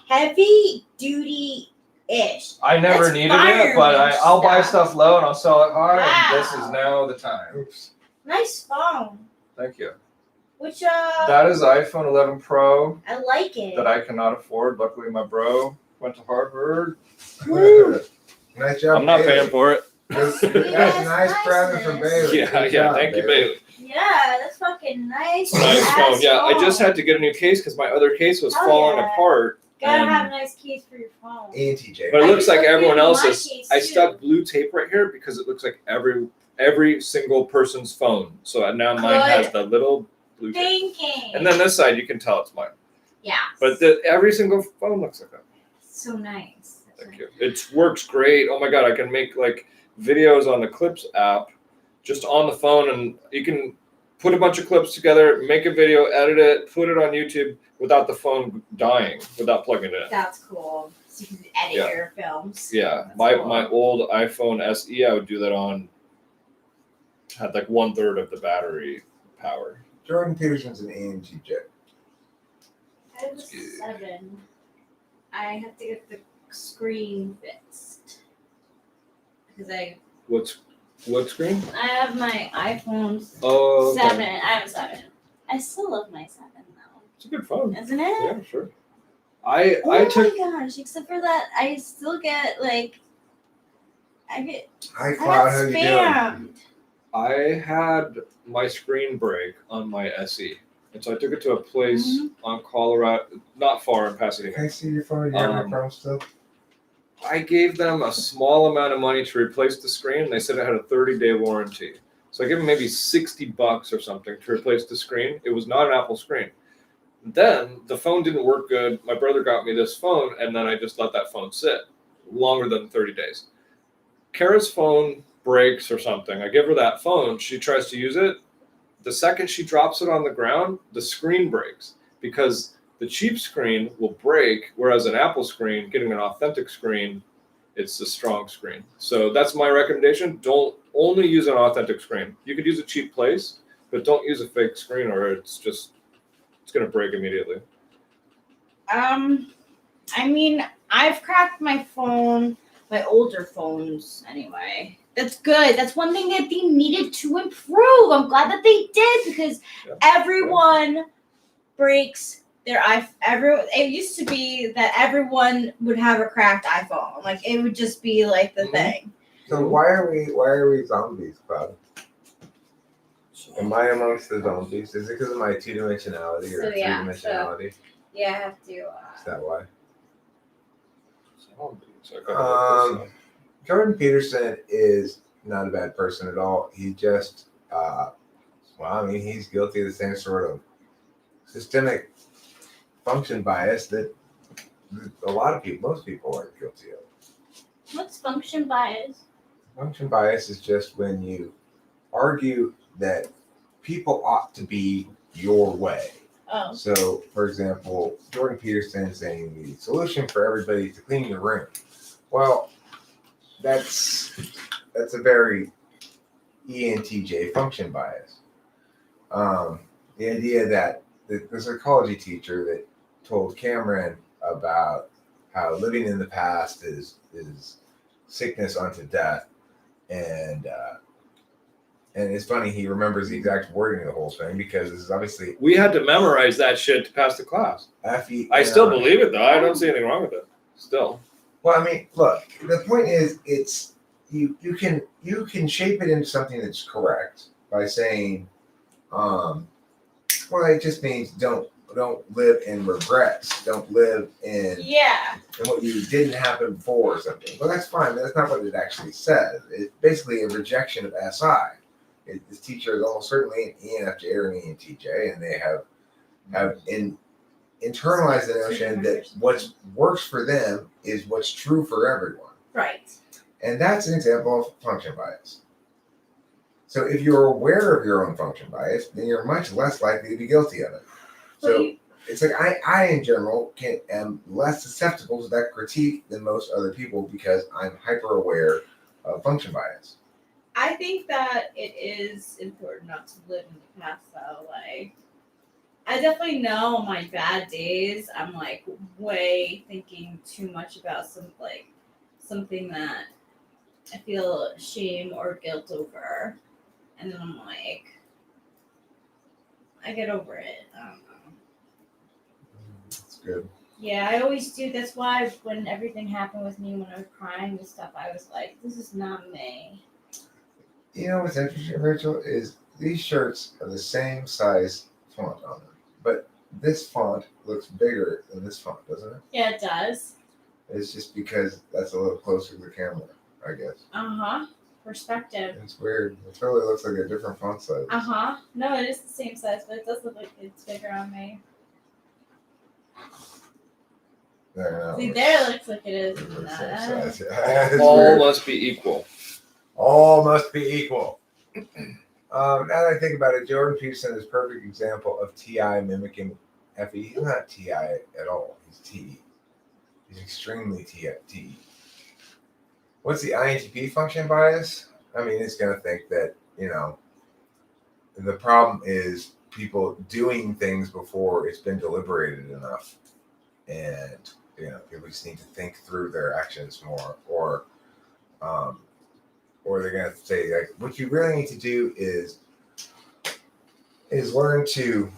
heavy duty ish. I never That's needed it, but fireman I'll buy stuff. stuff low and I'll sell it high. Wow. And this is now the time. oops. Nice phone. Thank you. Which That is iPhone 11 Pro I like it. that I cannot afford. Luckily, my bro went to Harvard. Woo. Nice job. I'm not Bailey. paying for it. That's a Yes, nice present from Bailey. Yeah, Good yeah. job, Thank you, Bailey. Yeah, that's fucking nice. Nice phone. ass Yeah, I phone. just had to get a new case because my other case was Hell falling yeah. apart. Gotta and- have a nice case for your phone. ENTJ. But it I looks just like looked everyone at my else's. case, I too. stuck blue tape right here because it looks like every single person's phone. So now mine Good has the little blue tape. thinking. And then this side, you can tell it's mine. yeah. But every single phone looks like that. So nice. Thank you. It works great. Oh my god, I can make like videos on the Clips app, just on the phone, and you can put a bunch of clips together, make a video, edit it, put it on YouTube without the phone dying, without plugging it in. That's cool. So you can edit Yeah. your films. Yeah, That's my cool. old iPhone SE, I would do that on. Had like 1/3 of the battery power. Jordan Peterson's an ENTJ. I was 7. I have to get the screen fixed because What screen? I have my iPhone Oh, 7. okay. I have a 7. I still love my 7 though, It's a good phone. isn't it? Yeah, sure. I Oh took. my gosh! Except for that, I still get like I Hi, got Cloud. How you doing? spammed. I had my screen break on my SE, and so I took it to a place on Colorado, not far in Can I Pasadena. see your phone? You have your Um, phone still? I gave them a small amount of money to replace the screen, and they said it had a 30-day warranty. So I gave them maybe $60 or something to replace the screen. It was not an Apple screen. Then the phone didn't work good. My brother got me this phone, and then I just let that phone sit longer than 30 days. Kara's phone breaks or something. I give her that phone. She tries to use it. The second she drops it on the ground, the screen breaks because the cheap screen will break, whereas an Apple screen, getting an authentic screen, it's a strong screen. So that's my recommendation. Don't only use an authentic screen. You could use a cheap place, but don't use a fake screen or it's going to break immediately. I mean, I've cracked my phone, my older phones anyway. That's good. That's one thing that they needed to improve. I'm glad that they did because everyone breaks their iPhone. It used to be that everyone would have a cracked iPhone. Like it would just be like the thing. So why are we zombies, Cloud? Am I amongst the zombies? Is it because of my 2-dimensionality or So, yeah, 3-dimensionality? Yeah, I have to. Is that why? So I gotta look this up. Jordan Peterson is not a bad person at all. He just, he's guilty of the same sort of systemic function bias that a lot of people, most people are guilty of. What's function bias? Function bias is just when you argue that people ought to be your way. Oh. So, for example, Jordan Peterson saying the solution for everybody is to clean your room. Well, that's a very ENTJ function bias. the idea that the psychology teacher that told Cameron about how living in the past is sickness unto death, and it's funny he remembers the exact wording of the whole thing because this is obviously we had to memorize that shit to pass the class. F-E-N-I. I still believe it though. I don't see anything wrong with it. Still. Well, I mean, look. The point is, it's you can shape it into something that's correct by saying, well, it just means don't live in regrets. Don't live in what you didn't happen before or something. Well, that's fine, but that's not what it actually says. It's basically a rejection of SI. This teacher is almost certainly an ENFJ or an ENTJ, and they have internalized the notion that what works for them is what's true for everyone. Right. And that's an example of function bias. So if you're aware of your own function bias, then you're much less likely to be guilty of it. So it's like I in general am less susceptible to that critique than most other people because I'm hyper aware of function bias. I think that it is important not to live in the past though. Like, I definitely know on my bad days, I'm like way thinking too much about something that I feel shame or guilt over, and then I'm like, I get over it. I don't know. That's good. Yeah, I always do. That's why when everything happened with me, when I was crying and stuff, I was like, this is not me. You know what's interesting, Rachel, is these shirts are the same size font on them, but this font looks bigger than this font, doesn't it? Yeah, it does. It's just because that's a little closer to the camera, I guess. Perspective. It's weird. It totally looks like a different font size. No, it is the same size, but it does look like it's bigger on me. See, there it looks like it is. All must be equal. All must be equal. Now that I think about it, Jordan Peterson is a perfect example of TI mimicking FE. He's not TI at all. He's TE. He's extremely TE. What's the INTP function bias? I mean, it's going to think that, the problem is people doing things before it's been deliberated enough. And, people just need to think through their actions more. Or they're going to say, like, what you really need to do is learn to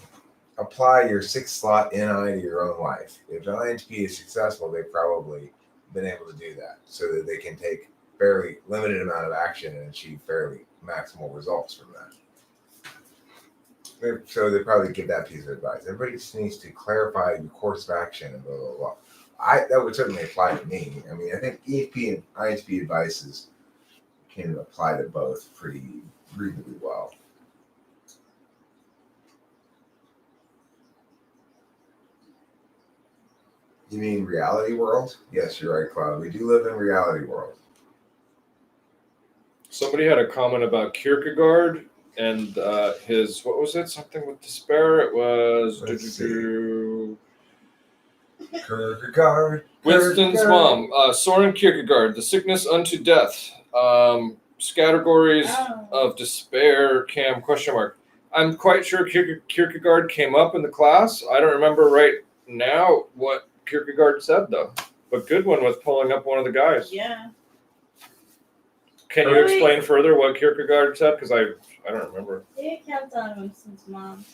apply your 6-slot NI to your own life. If an INTP is successful, they've probably been able to do that so that they can take fairly limited amount of action and achieve fairly maximal results from that. So they probably give that piece of advice. Everybody just needs to clarify your course of action and blah, blah, blah. That would certainly apply to me. I mean, I think EFP and INTP advices can apply to both pretty reasonably well. You mean reality world? Yes, you're right, Cloud. We do live in reality world. Somebody had a comment about Kierkegaard and his, what was it? Something with despair? It was... Kierkegaard. Winston's mom, Soren Kierkegaard, The Sickness Unto Death. Categories of despair, Cam, question mark. I'm quite sure Kierkegaard came up in the class. I don't remember right now what Kierkegaard said, though. But good one with pulling up one of the guys. Yeah. Can you explain further what Kierkegaard said? Because I don't remember. It kept on Winston's mom.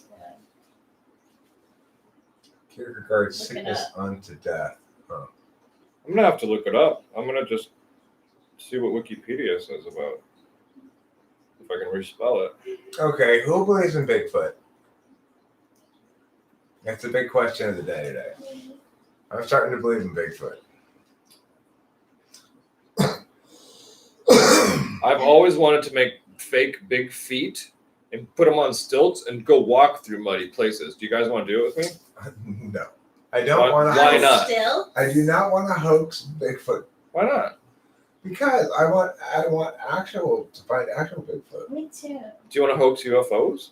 Kierkegaard's Sickness Unto Death. Huh. I'm going to have to look it up. I'm going to just see what Wikipedia says about it. If I can respell it. Okay, who believes in Bigfoot? That's a big question of the day today. I'm starting to believe in Bigfoot. I've always wanted to make fake big feet and put them on stilts and go walk through muddy places. Do you guys want to do it with me? No. I don't want to. Why not? I do not want to hoax Bigfoot. Why not? Because I want to find actual Bigfoot. Me too. Do you want to hoax UFOs?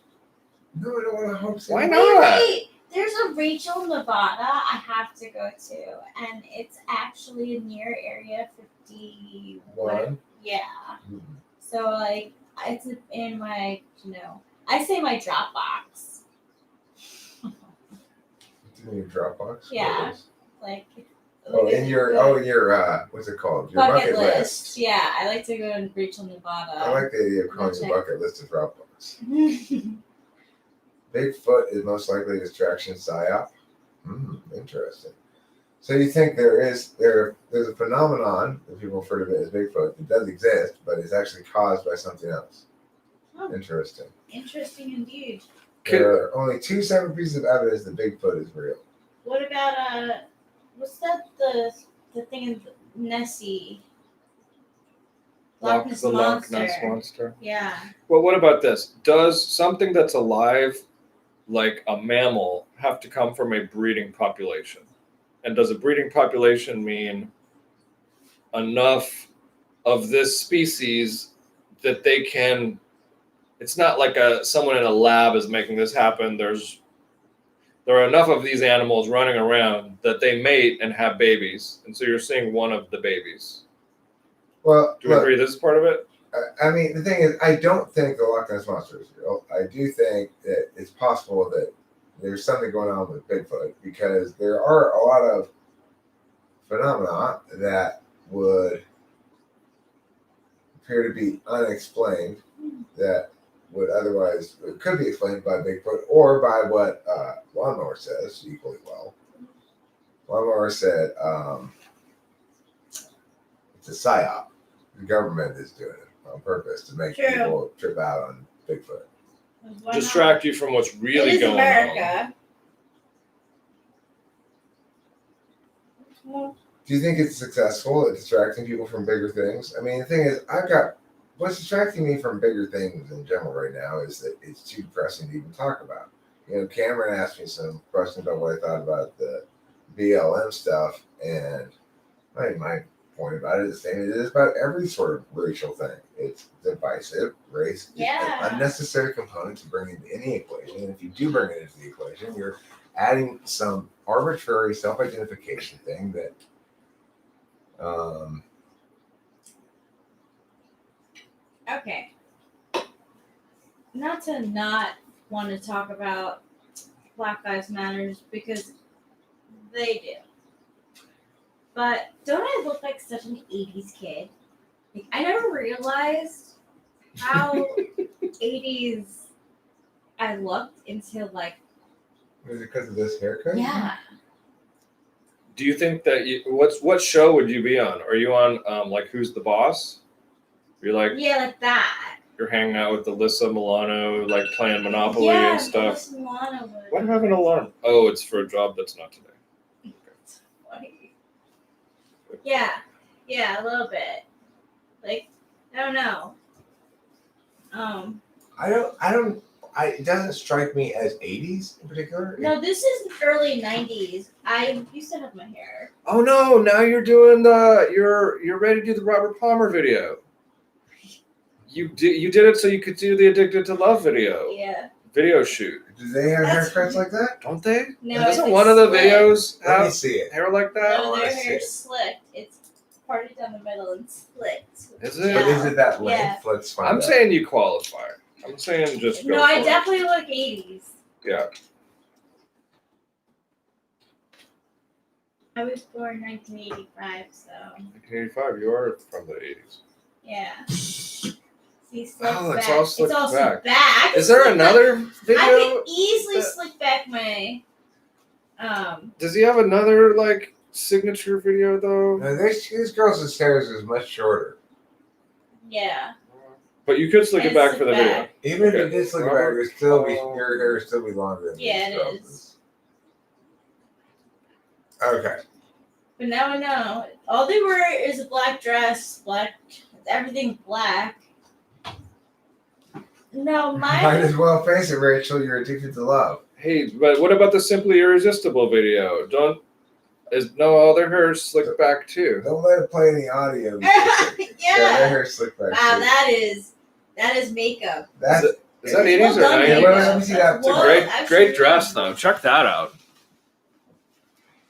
No, I don't want to hoax. Why not? Wait. There's a Rachel, Nevada I have to go to, and it's actually near Area 51. Yeah. Mm-hmm. So, like, it's in my, I say my Dropbox. In your Dropbox? Yeah. Photos? Like. In your what's it called? Your bucket list. Yeah, I like to go and Rachel, Nevada. I like the idea of calling your bucket list a Dropbox. Bigfoot is most likely a distraction psyop. Interesting. So you think there's a phenomenon that people refer to it as Bigfoot that does exist, but is actually caused by something else. Oh, interesting. Interesting indeed. There are only 2 separate pieces of evidence that Bigfoot is real. What about what's that the thing in Nessie? Loch Ness Monster. Yeah. Well, what about this? Does something that's alive, like a mammal, have to come from a breeding population? And does a breeding population mean enough of this species that they can? It's not like someone in a lab is making this happen. There are enough of these animals running around that they mate and have babies, and so you're seeing one of the babies. Well, do you agree this is part of it? I mean, the thing is, I don't think the Loch Ness Monster is real. I do think that it's possible that there's something going on with Bigfoot because there are a lot of phenomena that would appear to be unexplained that would otherwise could be explained by Bigfoot or by what Lawnmower says equally well. Lawnmower said it's a psyop. The government is doing it on purpose to make people trip out on Bigfoot. Distract you from what's really going America. on. Do you think it's successful at distracting people from bigger things? I mean, the thing is, what's distracting me from bigger things in general right now is that it's too depressing to even talk about. You know, Cameron asked me some questions about what I thought about the BLM stuff, and my point about it is the same. It is about every sort of racial thing. It's divisive. Race is an unnecessary component to bring into any equation. And if you do bring it into the equation, you're adding some arbitrary self-identification thing that okay. Not to not want to talk about Black Lives Matters because they do. But don't I look like such an 80s kid? Like, I never realized how 80s I looked until like. Is it because of this haircut? Yeah. Do you think that what show would you be on? Are you on like Who's the Boss? You're like like that. You're hanging out with Alyssa Milano, like playing Monopoly and stuff. Alyssa Milano would. What have an alarm? Oh, it's for a job that's not today. That's funny. Yeah, a little bit. Like, I don't know. It doesn't strike me as 80s in particular. No, this is early 90s. I used to have my hair. Oh no! Now you're doing you're ready to do the Robert Palmer video. You did it so you could do the Addicted to Love video. Yeah. Video shoot. Do they have haircuts like that? Don't they? No. Doesn't one of the videos Let me have see it. hair like that? No, their hair's slicked. It's parted down the middle and slicked. Is it? But is it that length? Yeah. Let's find I'm out. saying you qualify. I'm saying just go No, I for definitely look 80s. Yeah. I was born 1985, so. 1985. You are from the 80s. Yeah. See, It's back. all slicked it's also back. back. Is there another video? I can easily slick back my. Does he have another like signature video though? No, this girl's hair is much shorter. Yeah. But you could slick it back for the video. Even if you did slick it back, your hair would still be longer than it girls'. is. Okay. But now I know. All they wear is a black dress, everything black. No, Might as well face it, Rachel. You're addicted to love. Hey, but what about the Simply Irresistible video? No, their hair's slicked back too. Don't let it play any audio. Yeah. Their hair's slicked back. Wow, too. that is makeup. Is that 80s or Well done, 90s? Let me see that. It's a great dress though. Check that out.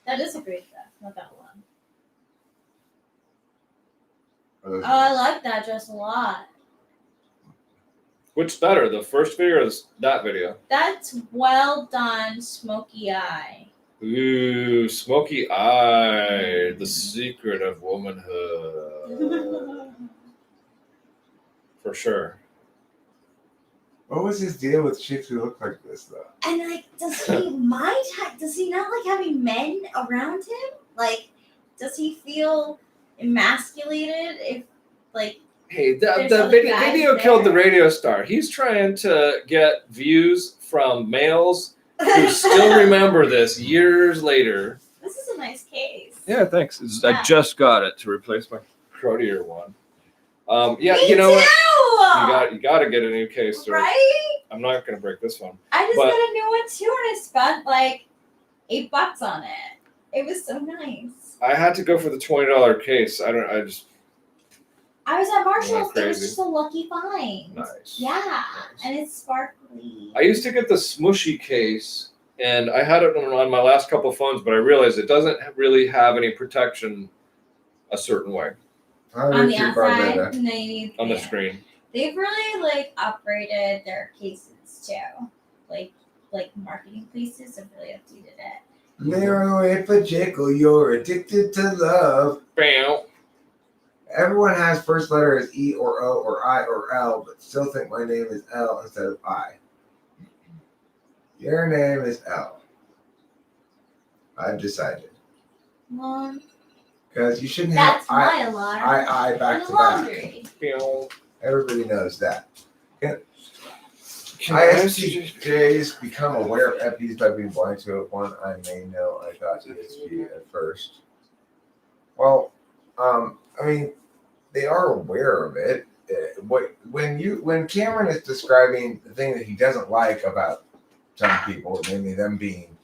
That is a great dress, not that one. Oh, I like that dress a lot. Which's better, the first video or that video? That's well done, smoky eye. Ooh, smoky eye, the secret of womanhood. For sure. What was his deal with chicks who look like this, though? And like, does he mind? Does he not like having men around him? Like, does he feel emasculated if like? Hey, There's the other video, guys video killed the there. radio star. He's trying to get views from males who still remember this years later. This is a nice case. Yeah, thanks. Yeah. I just got it to replace my crowdier one. Yeah, Me you know too! what? You got to get a new case. Right? I'm not gonna break this one. I just But- got a new one too, and I spent like $8 on it. It was so nice. I had to go for the $20 case. I was I was at Marshall's. It was crazy. just a lucky find. nice. Yeah, Nice. and it's sparkly. I used to get the smushy case, and I had it on my last couple of phones, but I realized it doesn't really have any protection a certain way On the outside, and then you need on the screen. They've really like upgraded their cases too. Like marketing places have really updated it. Leroy Pacheco, you're addicted to love. Bam. Everyone has first letter as E or O or I or L, but still think my name is L instead of I. Your name is L. I've decided. Well, Because you shouldn't that's have my alarm. I back And to back. laundry. Bam. Everybody knows that. Can I ISTJs become aware of FEs by being blind to it. One I may know. I thought ESG at first. Well, I mean, they are aware of it. When Cameron is describing the thing that he doesn't like about some people, namely them being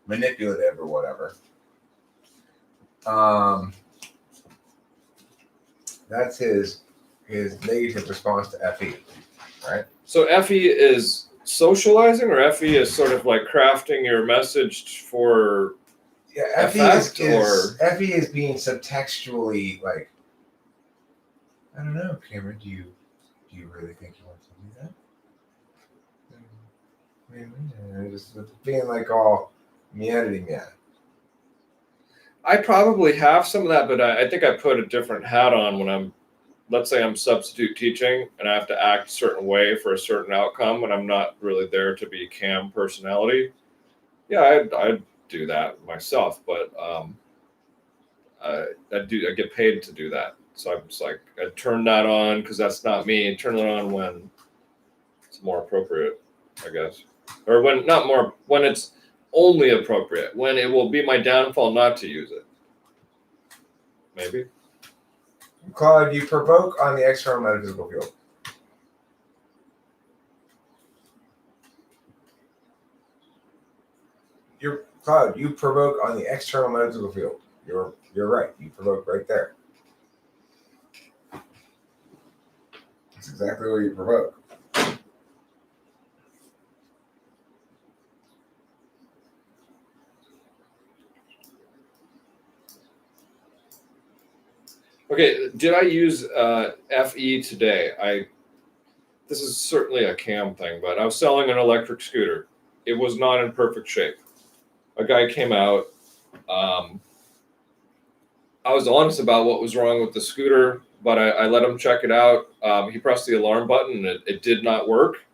manipulative or whatever, that's his negative response to FE, right? So FE is socializing, or FE is sort of like crafting your message for. Yeah, FE is being subtextually like. I don't know, Cameron. Do you really think you want to do that? Maybe. Just being like all me editing that. I probably have some of that, but I think I put a different hat on when let's say I'm substitute teaching and I have to act a certain way for a certain outcome, and I'm not really there to be Cam personality. Yeah, I'd do that myself, but I get paid to do that. So I'm just like, I turn that on because that's not me. Turn it on when it's more appropriate, I guess, or when it's only appropriate, when it will be my downfall not to use it. Maybe. Claude, you provoke on the external metaphysical field. Claude, you provoke on the external metaphysical field. You're right. You provoke right there. That's exactly where you provoke. Okay, did I use FE today? This is certainly a Cam thing, but I was selling an electric scooter. It was not in perfect shape. A guy came out. I was honest about what was wrong with the scooter, but I let him check it out. He pressed the alarm button, and it did not work.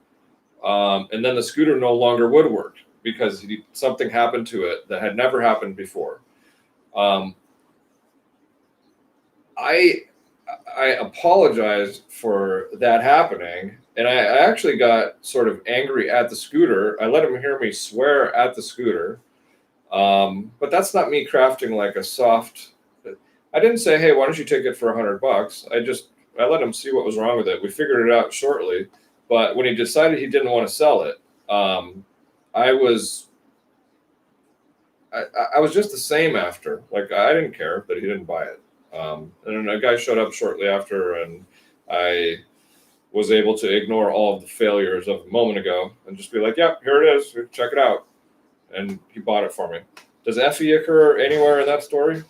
And then the scooter no longer would work because something happened to it that had never happened before. I apologized for that happening, and I actually got sort of angry at the scooter. I let him hear me swear at the scooter, but that's not me crafting like a soft. I didn't say, "Hey, why don't you take it for $100?" I let him see what was wrong with it. We figured it out shortly, but when he decided he didn't want to sell it, I was just the same after. Like, I didn't care that he didn't buy it. And then a guy showed up shortly after, and I was able to ignore all of the failures of a moment ago and just be like, "Yep, here it is. Check it out." And he bought it for me. Does FE occur anywhere in that story?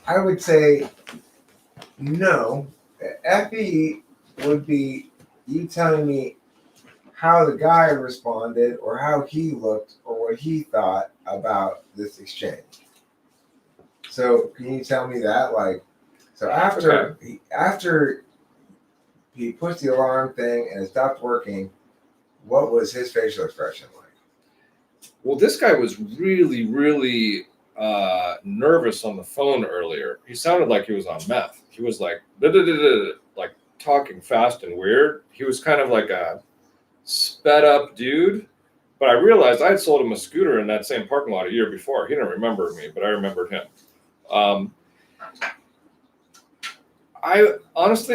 I would say no. FE would be you telling me how the guy responded or how he looked or what he thought about this exchange. So can you tell me that? Like, so after he pushed the alarm thing and it stopped working, what was his facial expression like? Well, this guy was really, really nervous on the phone earlier. He sounded like he was on meth. He was like, like talking fast and weird. He was kind of like a sped up dude. But I realized I had sold him a scooter in that same parking lot a year before. He didn't remember me, but I remembered him. I was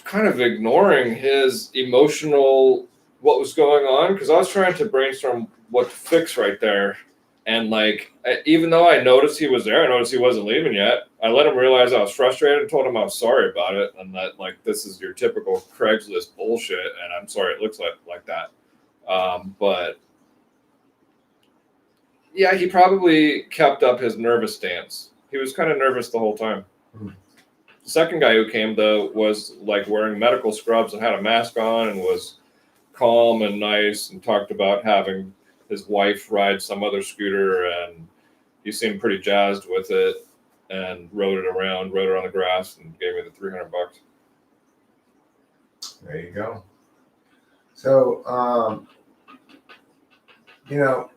kind of ignoring his emotional, what was going on, because I was trying to brainstorm what to fix right there. And like, even though I noticed he was there, I noticed he wasn't leaving yet. I let him realize I was frustrated and told him I was sorry about it. And that like, this is your typical Craigslist bullshit. And I'm sorry it looks like that. But yeah, he probably kept up his nervous stance. He was kind of nervous the whole time. Mm-hmm. The second guy who came, though, was like wearing medical scrubs and had a mask on and was calm and nice and talked about having his wife ride some other scooter, and he seemed pretty jazzed with it and rode it on the grass and gave me the $300. There you go. So, you know,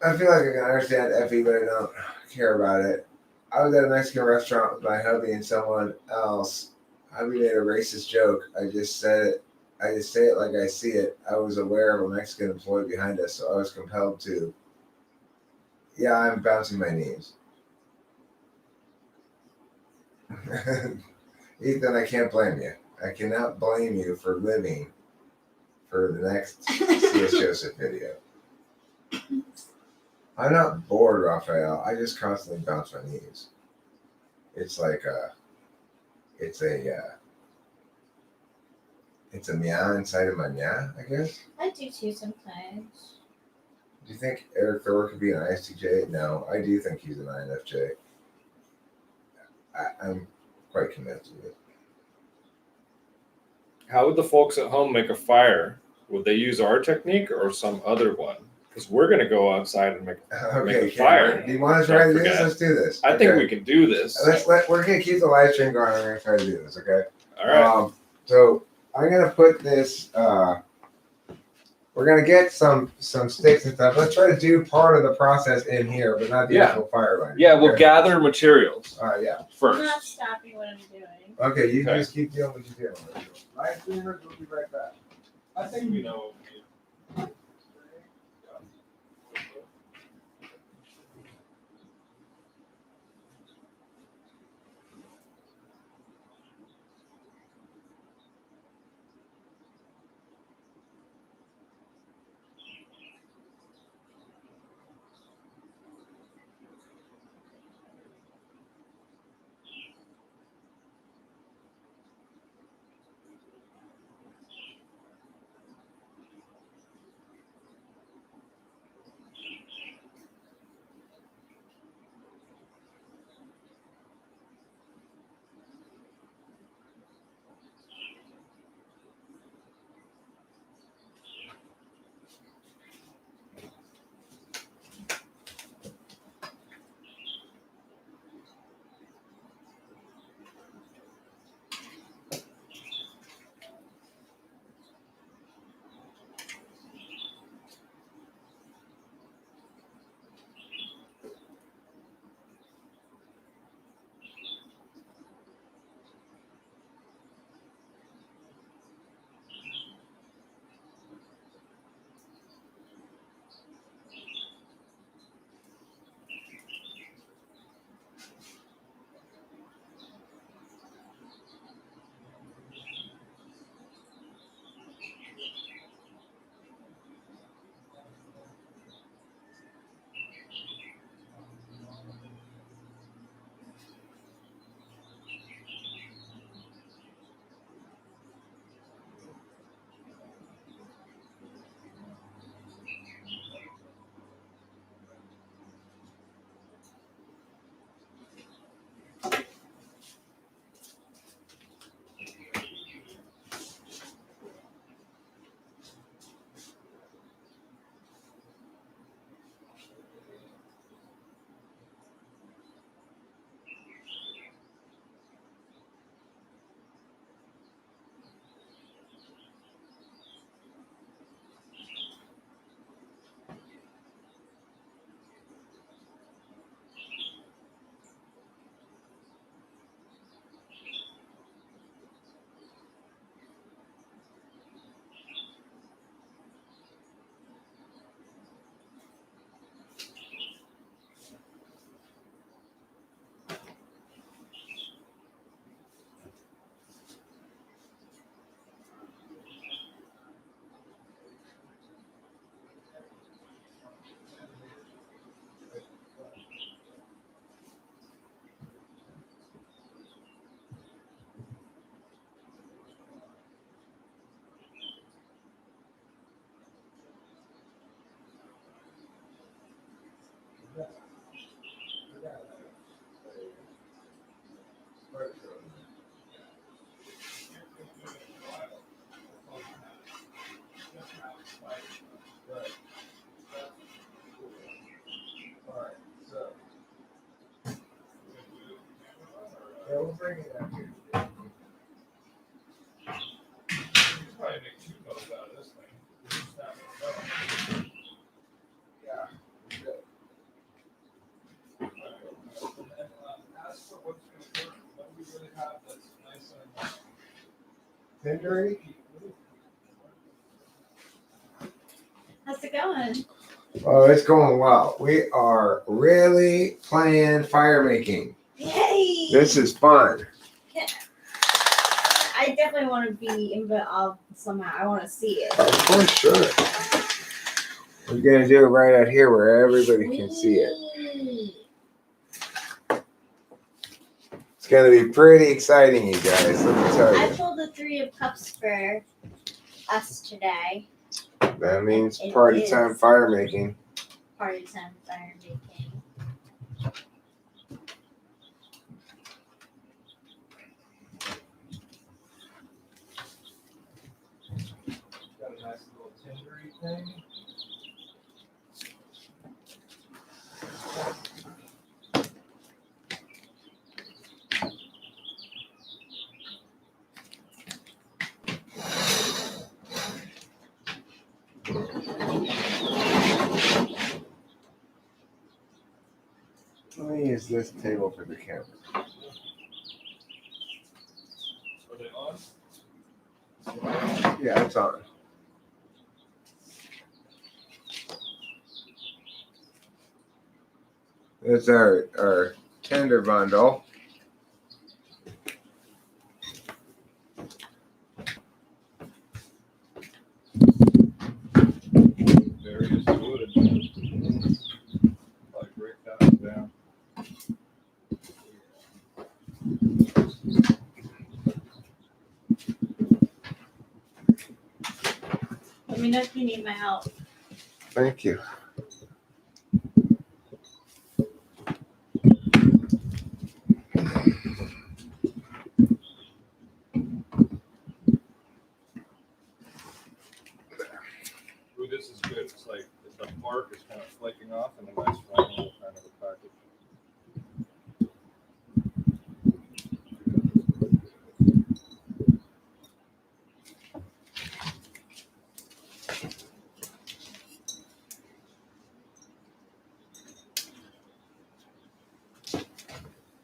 I feel like I can understand Effie, but I don't care about it. I was at a Mexican restaurant with my hubby and someone else. Hubby made a racist joke. I just said it. I just say it like I see it. I was aware of a Mexican employee behind us, so I was compelled to. Yeah, I'm bouncing my knees. Ethan, I can't blame you. I cannot blame you for living for the next C.S. Joseph video. I'm not bored, Raphael. I just constantly bounce my knees. It's like it's a meow inside of my meow, I guess. I do too sometimes. Do you think Eric Thor could be an ISTJ? No, I do think he's an INFJ. I'm quite convinced of it. How would the folks at home make a fire? Would they use our technique or some other one? Because we're going to go outside and make a fire. Do you want to try to do this? Let's do this. I think we can do this. We're going to keep the live stream going. We're going to try to do this, okay? All right. So I'm going to put this, we're going to get some sticks and stuff. Let's try to do part of the process in here, but not the actual fire line. Yeah, we'll gather materials. Yeah. First. I'm not stopping what I'm doing. Okay, you just keep doing what you're doing. Live streamers, we'll be right back. I think we know. Yeah, we'll bring it up here. Probably make 2 notes out of this thing. Yeah. As for what's going to work, what do we really have that's nice and Tindery? How's it going? Oh, it's going well. We are really playing fire making. Yay! This is fun. Yeah. I definitely want to be involved somehow. I want to see it. Of course, sure. We're gonna do it right out here where everybody can see it. It's gonna be pretty exciting, you guys. Let me tell I you. pulled the 3 of Cups for us today. That means It party is. time fire making. Party time fire making. got a nice little tindery thing. Let me use this table for the camera. Are they on? Yeah, it's on. That's our tender bundle. Various wood and probably break that down. Let me know if you need my help. Thank you. Ooh, this is good. It's like the bark is kind of flaking off and a nice final kind of a package.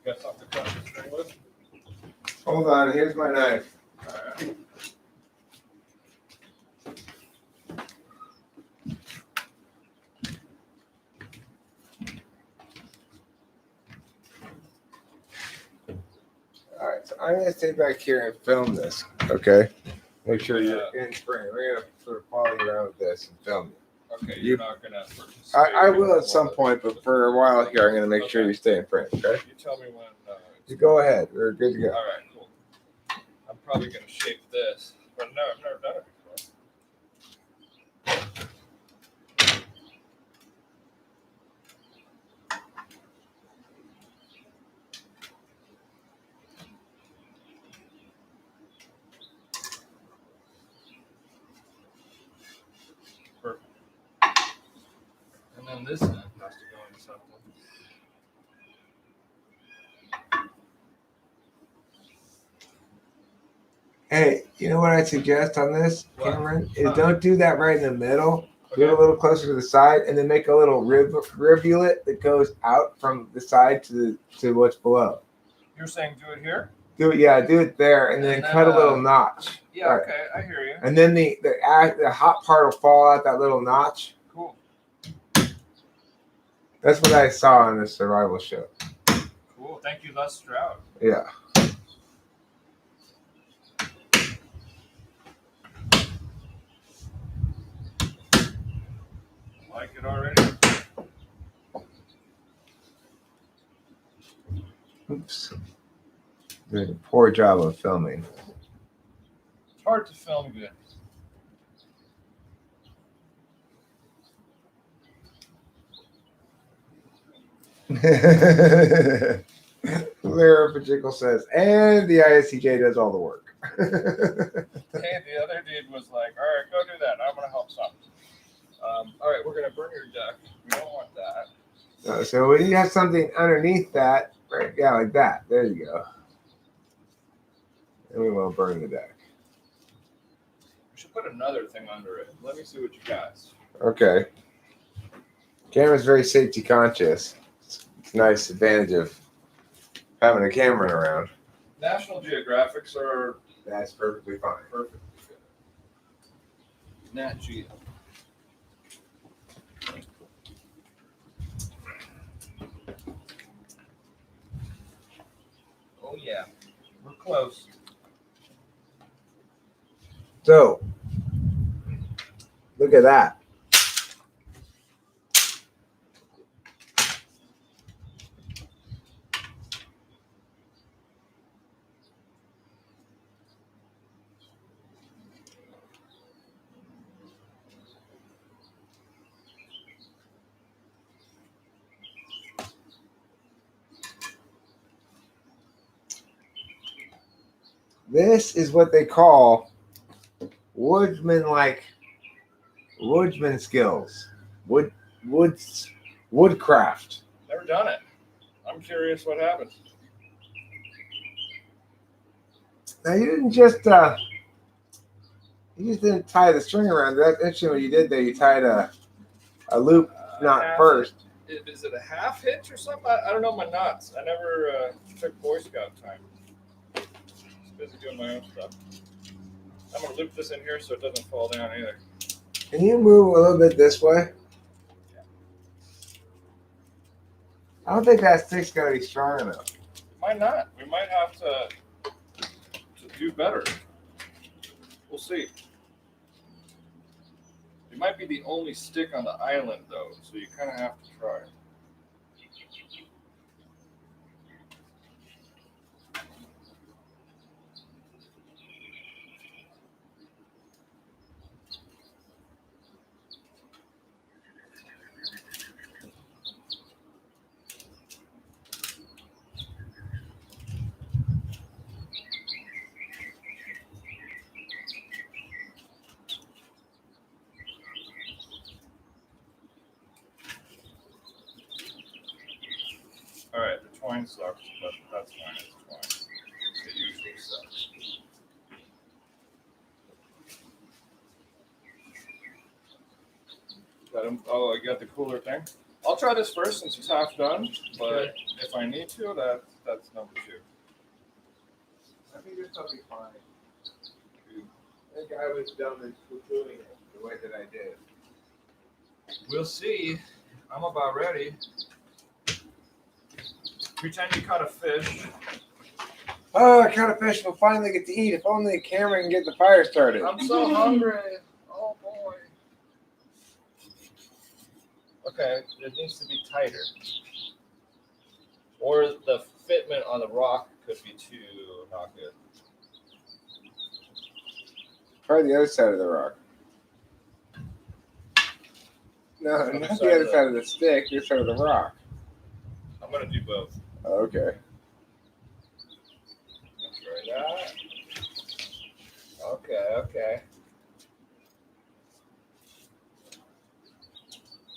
Got something to cut this thing with? Hold on, here's my knife. Alright. All right, so I'm gonna stay back here and film this. Okay. Make sure you're in frame. We're gonna sort of follow you around with this and film it. Okay, You- you're not gonna participate. I will at some point, but for a while here, I'm gonna make sure Okay. you stay in frame. Okay. You tell me when. You go ahead. We're good to go. All right, cool. I'm probably gonna shape this, but no, I've never done it before. Perfect. And then this end has to go into something. Hey, you know what I suggest on this, What? Cameron? Is don't do that right in the middle. Do it a Okay. little closer to the side, and then make a little rivulet that goes out from the side to what's below. You're saying do it here? Do it, yeah. Do it there, and then And then, cut a little notch. Yeah, Right. okay, I hear you. And then the hot part will fall out that little notch. Cool. That's what I saw on this survival show. Cool. Thank you, Les Stroud. Yeah. Like it already? Oops. Did a poor job of filming. It's hard to film good. Lyra Pajickle says, and the ISTJ does all the work. Hey, the other dude was like, all right, go do that. I'm going to help some. All right, we're going to burn your deck. We don't want that. So when you have something underneath that, right? Yeah, like that. There you go. And we won't burn the deck. We should put another thing under it. Let me see what you got. Okay. Camera's very safety conscious. It's a nice advantage of having a camera around. National Geographics are That's perfectly fine. perfect. Nat Geo. Oh yeah, we're close. So, look at that. This is what they call woodsman skills. Woodcraft. Never done it. I'm curious what happens. Now you didn't just didn't tie the string around. That's interesting what you did there. You tied a loop knot first. Is it a half hitch or something? I don't know my knots. I never took Boy Scout time. Busy doing my own stuff. I'm gonna loop this in here so it doesn't fall down either. Can you move a little bit this way? I don't think that stick's gonna be strong enough. Might not. We might have to do better. We'll see. It might be the only stick on the island though, so you kind of have to try. All right, the twine sucks, but that's fine. It's twine. It usually sucks. Got him. Oh, I got the cooler thing. I'll try this first since it's half done, but if I need to, that's number two. I think this will be fine. I think I was dumb in doing it the way that I did. We'll see. I'm about ready. Pretend you caught a fish. Oh, I caught a fish. We'll finally get to eat. If only the camera can get the fire started. I'm so hungry. Oh boy. Okay, it needs to be tighter. Or the fitment on the rock could be too not good. Try the other side of the rock. No, not the other side of the stick. The other side of the rock. I'm gonna do both. Okay. Let's try that. Okay.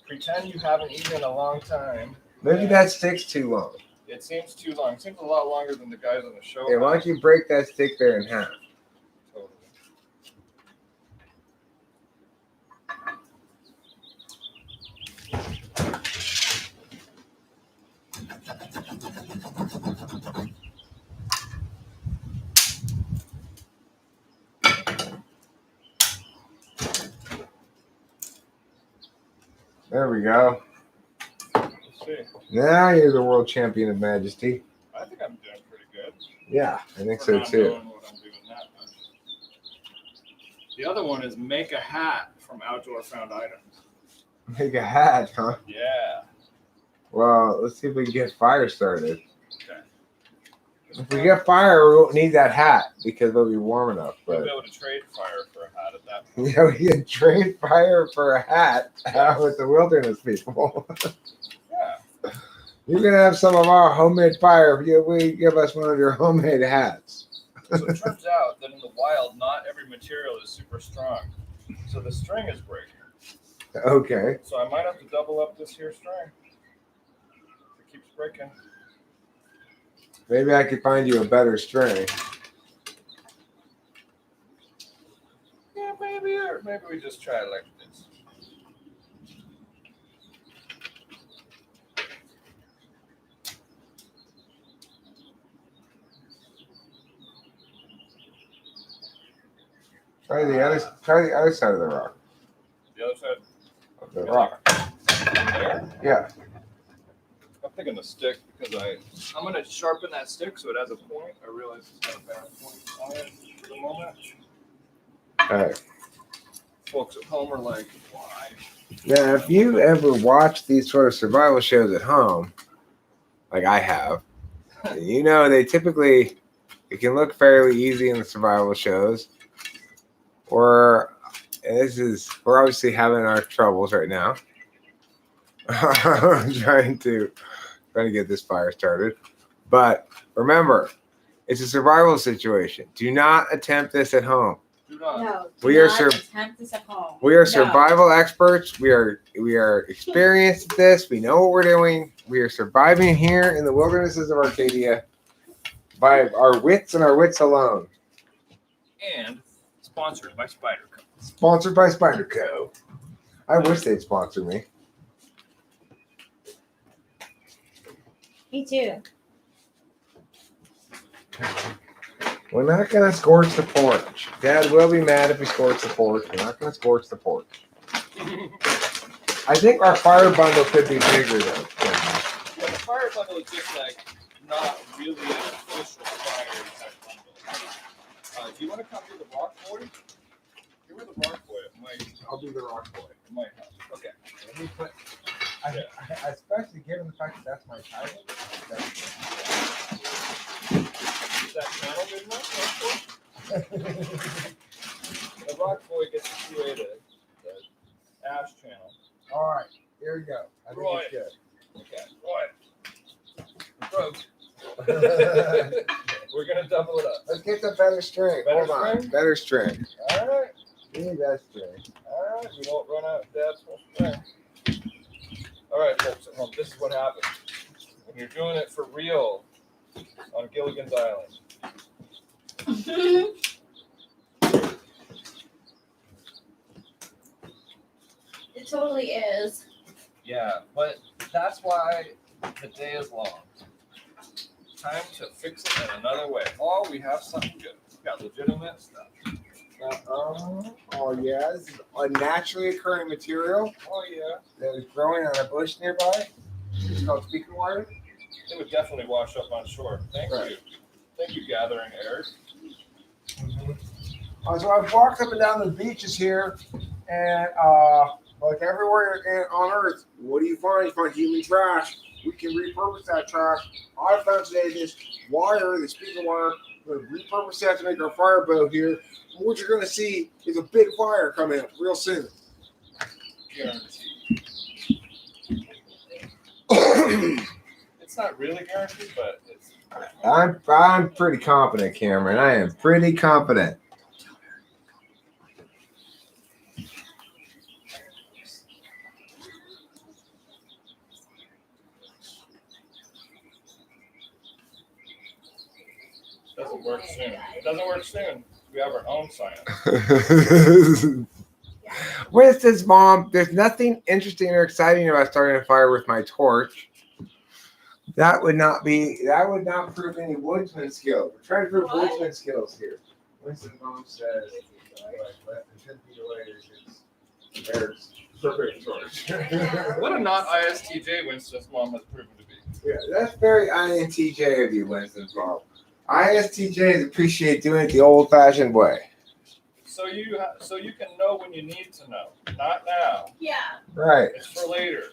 Pretend you haven't eaten in a long time. Maybe that stick's too long. It seems too long. It seems a lot longer than the guys on the show. Yeah, why don't you break that stick there in half? Totally. There we go. Let's see. Now you're the world champion of majesty. I think I'm doing pretty good. Yeah, I think For so not too. knowing what I'm doing that much. The other one is make a hat from outdoor found items. Make a hat, huh? Yeah. Well, let's see if we can get fire started. Okay. If we get fire, we won't need that hat because it'll be warm enough. We'll But be able to trade fire for a hat at that point. yeah, we can trade fire for a hat with the wilderness people. Yeah. You can have some of our homemade fire if you give us one of your homemade hats. So it turns out that in the wild, not every material is super strong. So the string is breaking. Okay. So I might have to double up this here string. It keeps breaking. Maybe I could find you a better string. Yeah, maybe, or maybe we just try it like this. Try the other side of the rock. The other side Of the rock. there. Yeah. I'm thinking the stick because I'm gonna sharpen that stick so it has a point. I realize it's got a bad point on it for the moment. Alright. Folks at home are like, why? Now, if you ever watch these sort of survival shows at home, like I have, you know they typically, it can look fairly easy in the survival shows. We're obviously having our troubles right now. trying to get this fire started. But remember, it's a survival situation. Do not attempt this at home. Do not. No, We are attempt this at home. We are No. survival experts. We are experienced at this. We know what we're doing. We are surviving here in the wildernesses of Arcadia by our wits and our wits alone. And sponsored by Spyderco. Sponsored by Spyderco. I wish they'd sponsor me. Me too. We're not going to scorch the porch. Dad will be mad if we scorch the porch. We're not going to scorch the porch. I think our fire bundle could be bigger, though. Yeah, the fire bundle is just like not really an official fire type bundle. Do you want to come do the rock boy? You're with the rock boy. I'll do the rock boy. It might help. Okay. Let me put, especially given the fact that that's my title. Is that channel big enough? The rock boy gets to create the ash channel. All right, here we go. I think Roy. it's good. Okay, Roy. We're gonna double it up. Let's get the better string. Better Hold on. string? Better string. All right, We need that string. all right. We won't run out of Dad's full string. All right, folks at home. This is what happens when you're doing it for real on Gilligan's Island. It totally is. Yeah, but that's why the day is long. Time to fix it in another way. Oh, we have something good. We got legitimate stuff. Oh yeah, this is a naturally occurring material Oh yeah, that is growing on a bush nearby. It's called speaker wire. it would definitely wash up on shore. Thank Right. you. Thank you, Gathering Air. So I've walked up and down the beaches here, and like everywhere on Earth, what do you find? You find human trash. We can repurpose that trash. All I found today is this wire, the speaker wire. We're going to repurpose that to make our fire boat here. And what you're going to see is a big fire coming up real soon. Guaranteed. It's not really guaranteed, but it's. I'm pretty confident, Cameron. I am pretty confident. Doesn't work soon. It doesn't work soon. We have our own science. Winston's mom, there's nothing interesting or exciting about starting a fire with my torch. That would not prove any woodsman skills. We're trying to prove woodsman skills here. Winston's mom says, less than 10 feet away is there's perfect torch. What a not ISTJ Winston's mom has proven to be. Yeah, that's very INTJ of you, Winston's mom. ISTJs appreciate doing it the old-fashioned way. So you can know when you need to know. Not now. Yeah. Right. It's for later.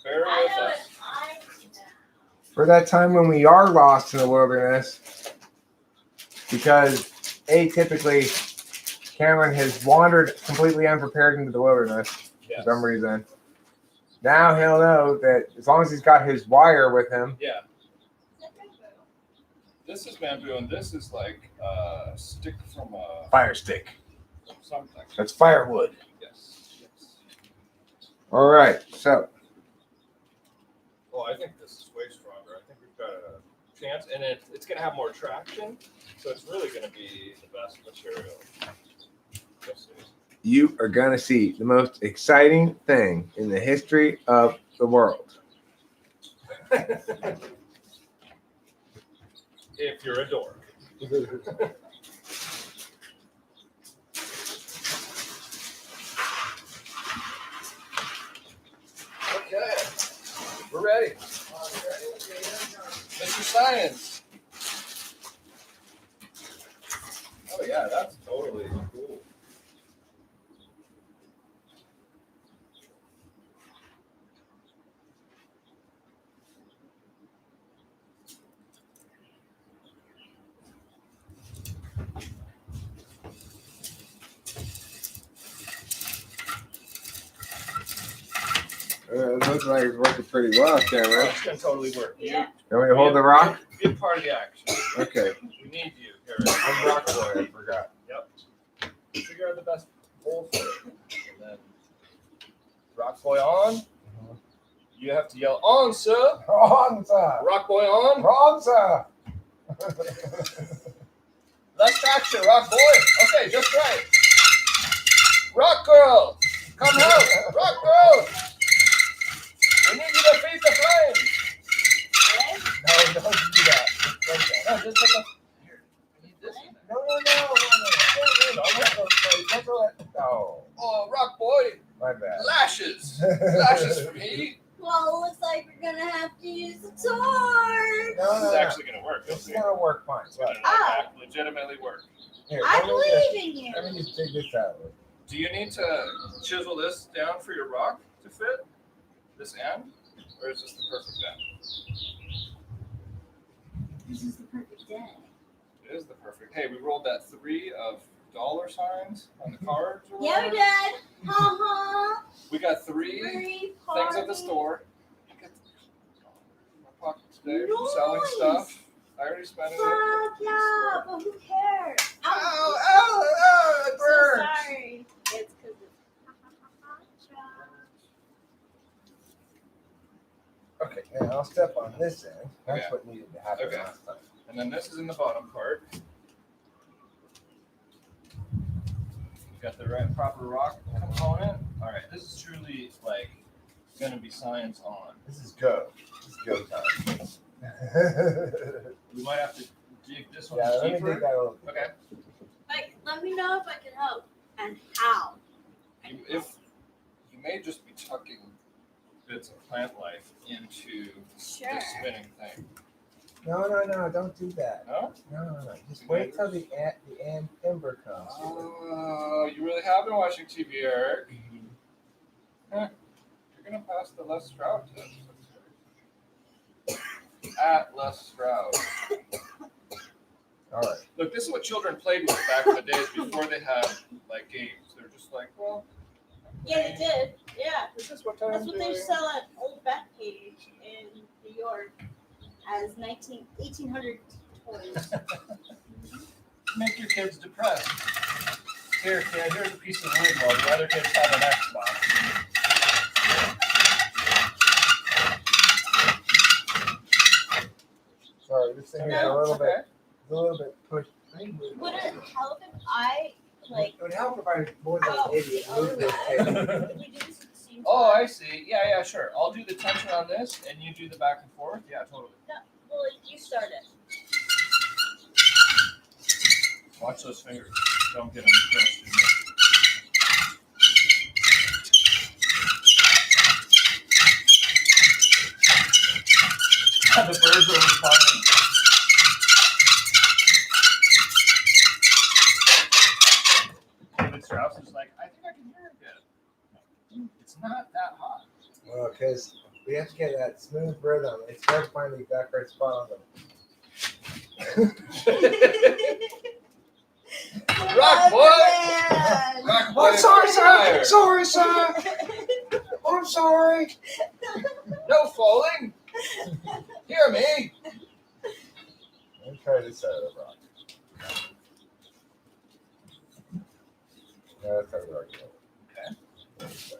Bear I with know us. it's fine. For that time when we are lost in the wilderness, because typically Cameron has wandered completely unprepared into the wilderness Yes. for some reason. Now he'll know that as long as he's got his wire with him. Yeah. This is bamboo, and this is like a stick from a Fire stick. something. That's firewood. Yes. All right. So Oh, I think this is way stronger. I think we've got a chance, and it's going to have more traction, so it's really going to be the best material. Yes, it is. you are going to see the most exciting thing in the history of the world. If you're a dork. Okay, we're ready. Mr. Science. Oh yeah, that's totally cool. It looks like it's working pretty well, Cameron. It's gonna totally work. Yeah. You want me to hold the rock? Be part of the action. Okay. We need you, Harry. I'm rock boy. I forgot. Yep. Figure out the best bowl for it. And then rock boy on. You have to yell on, sir. On, sir. Rock boy on. On, sir. Less traction, rock boy. Okay, just right. Rock girl, come help. Rock girl. We need you to feed the flame. No, don't do that. No, just put the. Here, I need this in there. No. Oh, rock boy. My bad. Lashes. Lashes for me. Well, it looks like we're gonna have to use the torch. This is actually going to work. This is gonna work fine. It's going to Oh. legitimately work. Here, I let me just- believe in you. Let me just take this out. Do you need to chisel this down for your rock to fit this end? Or is this the perfect end? This is the perfect day. It is the perfect. Hey, we rolled that 3 of dollar signs on the cards. or Yeah, we whatever. did. Ha We got 3 things at the store. My pocket today from selling Nice. stuff. I already spent it. Fuck yeah, but who cares? Ow, it I'm so burns. sorry. It's because Okay, now I'll step on this end. That's Okay. what needed to happen Okay. last time. And then this is in the bottom part. Got the right proper rock component. All right, this is truly like gonna be science on. This is go. This is go time. We might have to dig this one Yeah, let me deeper. dig that a little bit. Okay. like, let me know if I can help and how. If you may just be tucking bits of plant life into Sure. this spinning thing. No, don't do that. No? No. Just wait till the ember comes. Oh, you really have been watching TV, Eric. Huh. You're gonna pass the Les Stroud test. At Les Stroud. All right. Look, this is what children played with back in the days before they had like games. They're just like, well. Yeah, they did. Yeah. This is what I'm That's what they doing. sell at Old Backpage in New York as 1800 toys. Make your kids depressed. Here, kid, here's a piece of wood while the other kids have an Xbox. Sorry, this thing is No, a little bit pushed. Would it help if I like? It would help if I more than Oh, an idiot moved this table. If we do this at the same Oh, time? I see. Yeah, sure. I'll do the tension on this, and you do the back and forth. Yeah, totally. Well, you start it. Watch those fingers. Don't get them crushed in there. The birds are responding. David Strauss is like, I think I can hear it again. It's not that hot. Well, because we have to get that smooth rhythm. It's hard to find the exact right spot on them. Rock boy! Man. Rock boy! Sorry, sir. I'm sorry. No falling. Hear me. Let me try this out of the rock. No, that's not the rock. Okay.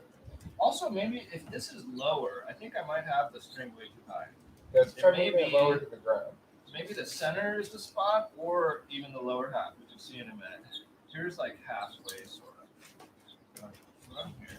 Also, maybe if this is lower, I think I might have the string way too high. Let's try It may moving it be- lower to the ground. Maybe the center is the spot, or even the lower half. We can see in a minute. Here's like halfway, sort of. From here.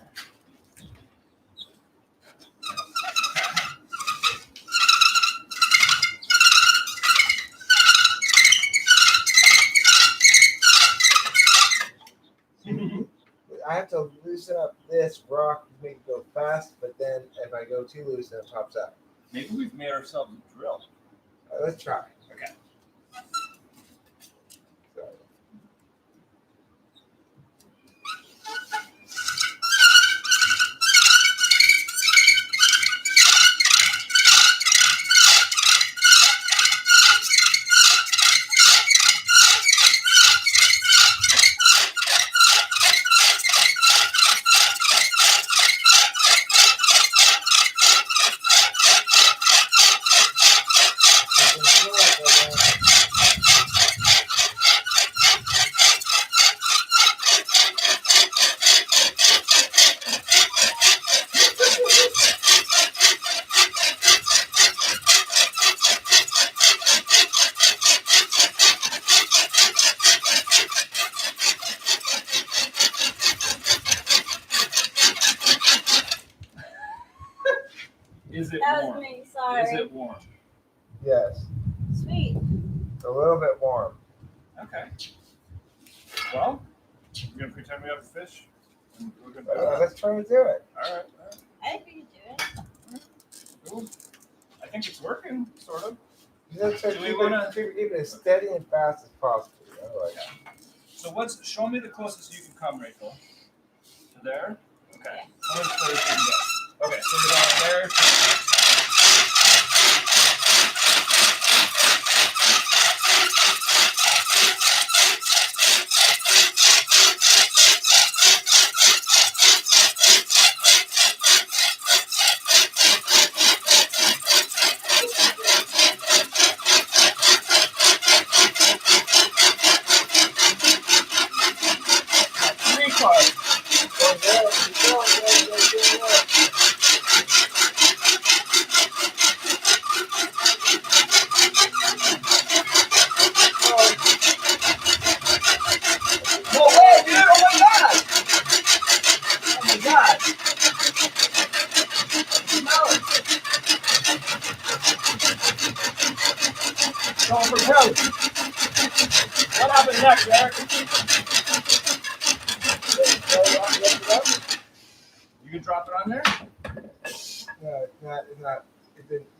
I have to loosen up this rock to make it go fast, but then if I go too loose, then it pops out. Maybe we've made ourselves a drill. Let's try. Okay. So, Is it That was warm? me. Sorry. Is it warm? yes, Sweet. a little bit warm. Okay. Well, we're gonna pretend we have a fish. And we're gonna Let's try to do it. All right. I think we can do it. Cool. I think it's working, sort of. Let's try to Do we keep wanna- keep it as steady and fast as possible. Otherwise, So show me the closest you can come, Rachel. To there? Okay. Yeah. How much further can you go? Okay, so you're going there. Three cars. Going there, keep going there. No way, dude! Oh my god! Oh my god! Smell it! Going for toast. What happened next, Eric? You can drop it on there? No, it's not. It's not.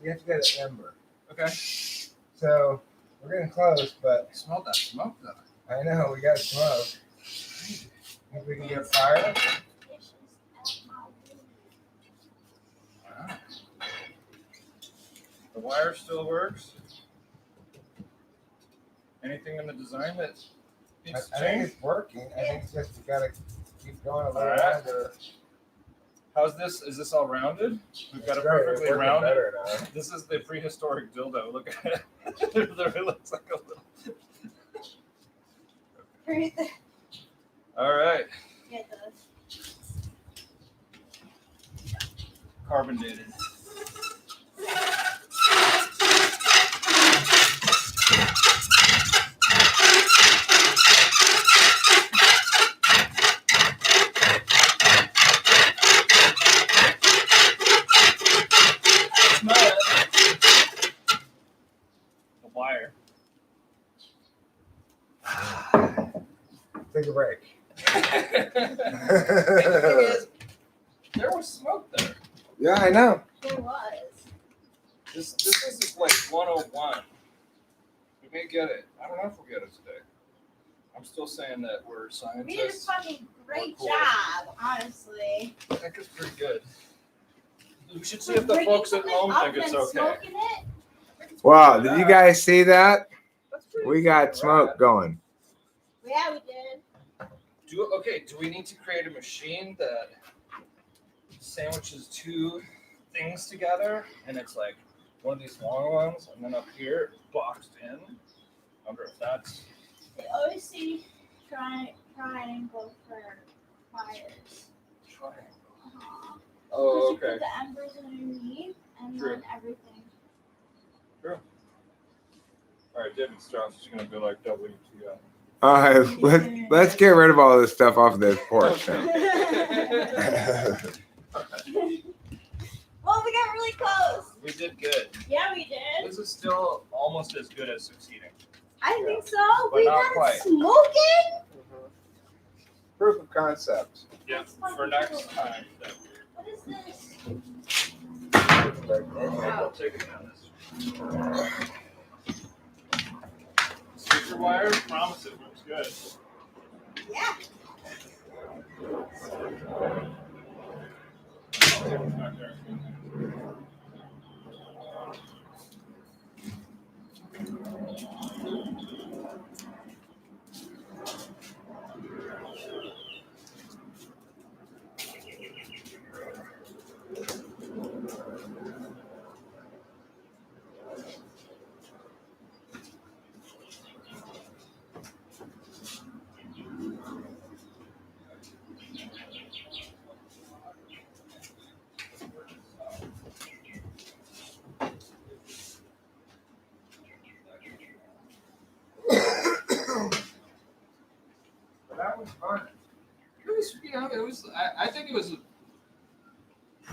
You have to get an ember. Okay. So we're getting close, but Smell that smoke though. I know we got smoke. Think we can get fire? Wow. The wire still works. Anything in the design that I needs to think change? it's working. I think it's just we gotta keep going a little Alright. longer. How's this? Is this all rounded? We've got a It's great. It's perfectly working rounded. better now. This is the prehistoric dildo. Look at it. It literally looks like a little. All right. Yeah, it does. Carbon dated. Smell it. The wire. Take a break. The thing is, there was smoke there. Yeah, I know. There was. This is like 101. We may get it. I don't know if we'll get it today. I'm still saying that we're We did a scientists. fucking great Cool. job, honestly. I think it's pretty good. We should see if the folks at home think it's okay. Smoking it? Wow, did you guys see that? That's pretty We got rad. smoke going. Yeah, we did. Do we need to create a machine that sandwiches two things together, and it's like one of these long ones, and then up here boxed in. I wonder if that's. I always see triangle for fires. Triangle. Uh-huh. Oh, You okay. put the embers underneath and True. then everything. All right, David Strauss is gonna be like WTF. Let's get rid of all this stuff off this porch now. Well, we got really close. We did good. Yeah, we did. This is still almost as good as succeeding. I think so. But We not got quite. smoking. Proof of concept. Yeah, That's fucking for next cool. time. What is this? I'll take it down this. Speaker wire, promise it looks good. Yeah. Back there. That was fun. It was, it was. I think it was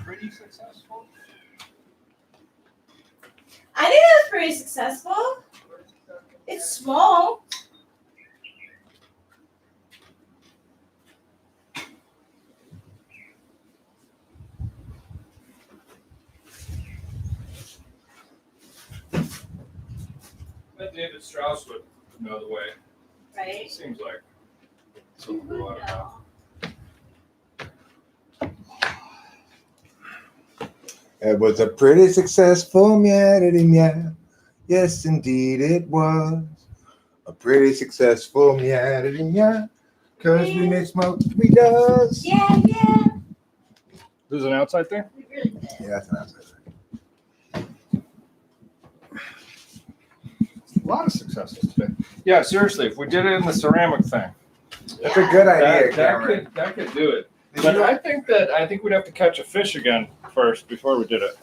pretty successful. I think that was pretty successful. It's small. But David Strauss would know the way. Right? It seems like. You would know. It was a pretty successful meow. Yes, indeed it was. A pretty successful meow. Cause we made smoke we does. Yeah, yeah. There's an outside thing? We really did. Yeah, that's an outside. A lot of successes today. Yeah, seriously, if we did it in the ceramic thing, That's a good idea, that Cameron. could do it. But I think we'd have to catch a fish again first before we did it.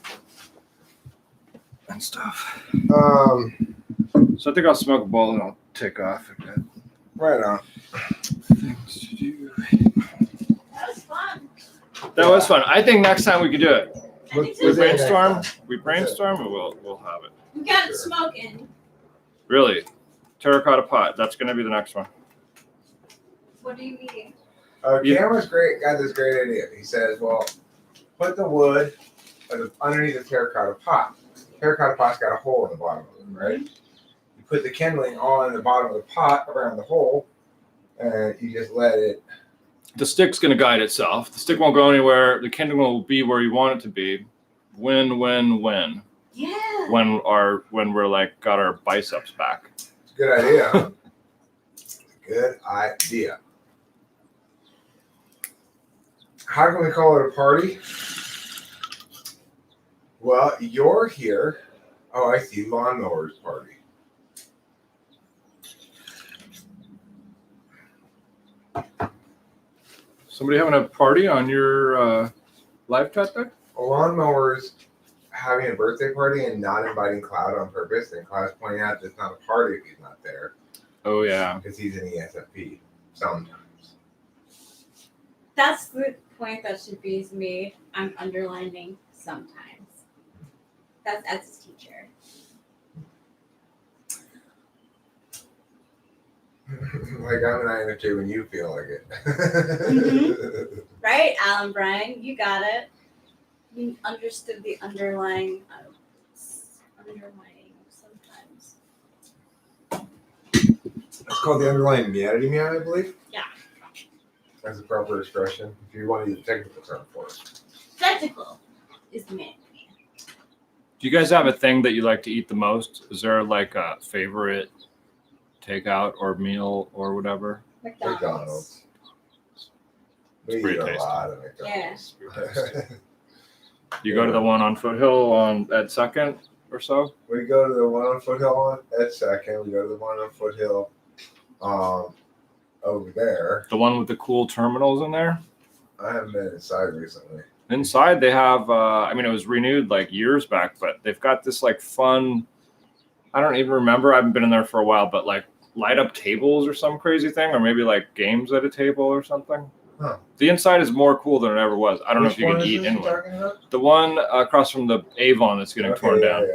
And stuff. So I think I'll smoke a bowl and I'll take off again. Right on. Things to do. That was fun. That was fun. I think next time we could do it. I think We so. Was it- brainstorm. We brainstorm, and we'll have it. We got it smoking. Really, terracotta pot. That's gonna be the next one. What do you mean? Cameron's got this great idea. He says, well, put the wood underneath the terracotta pot. Terracotta pot's got a hole in the bottom of it, right? You put the kindling all in the bottom of the pot around the hole, and you just let it. The stick's gonna guide itself. The stick won't go anywhere. The kindling will be where you want it to be. When. Yeah. When we're like got our biceps back. It's a good idea. Huh? Good idea. How can we call it a party? Well, you're here. Oh, I see. Lawnmowers party. Somebody having a party on your live chat there? Lawnmowers having a birthday party and not inviting Cloud on purpose, and Cloud's pointing out that it's not a party if he's not there Oh yeah. because he's an ESFP sometimes. That's the point that should be made. I'm underlining sometimes. That's as a teacher. Like I'm an INFJ when you feel like it. Right, Alan Bryan? You got it. You understood the underlying sometimes. It's called the underlying meow, I believe. Yeah. That's a proper expression. If you want to use a technical term for it. Spectacle is the man. Do you guys have a thing that you like to eat the most? Is there like a favorite takeout or meal or whatever? McDonald's. We It's pretty eat a tasty. lot of McDonald's. You go to the one on Foothill at 2nd or so? We go to the one on Foothill at 2nd. We go to the one on Foothill over there. The one with the cool terminals in there? I haven't been inside recently. Inside they have, it was renewed like years back, but they've got this like fun, I don't even remember, I haven't been in there for a while, but like light up tables or some crazy thing, or maybe like games at a table or something. Huh. The inside is more cool than it ever was. I don't know if you can eat in one. The one across from the Avon that's getting torn down.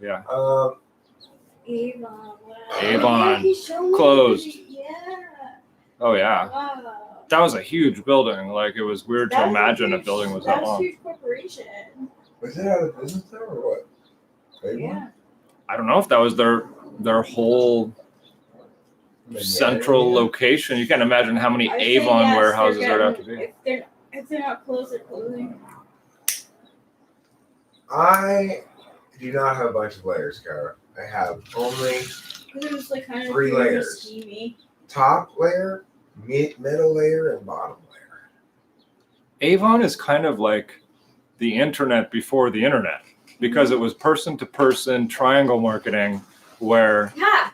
Yeah. Avon. Wow. Avon. Yeah, Closed. Yeah. Oh yeah. Wow. That was a huge building. Like it was weird to imagine a building was that That was a long. huge corporation. Was it out of business now or what? Yeah. I don't know if that was their whole central location. You can't imagine how many I say Avon yes, warehouses they're there'd have to be. If they're not closed, they're closing. I do not have a bunch of layers, Kara. I have only Because it was like kind of 3 layers. Steamy. Top layer, middle layer, and bottom layer. Avon is kind of like the internet before the internet because it was person to person triangle marketing where Yeah.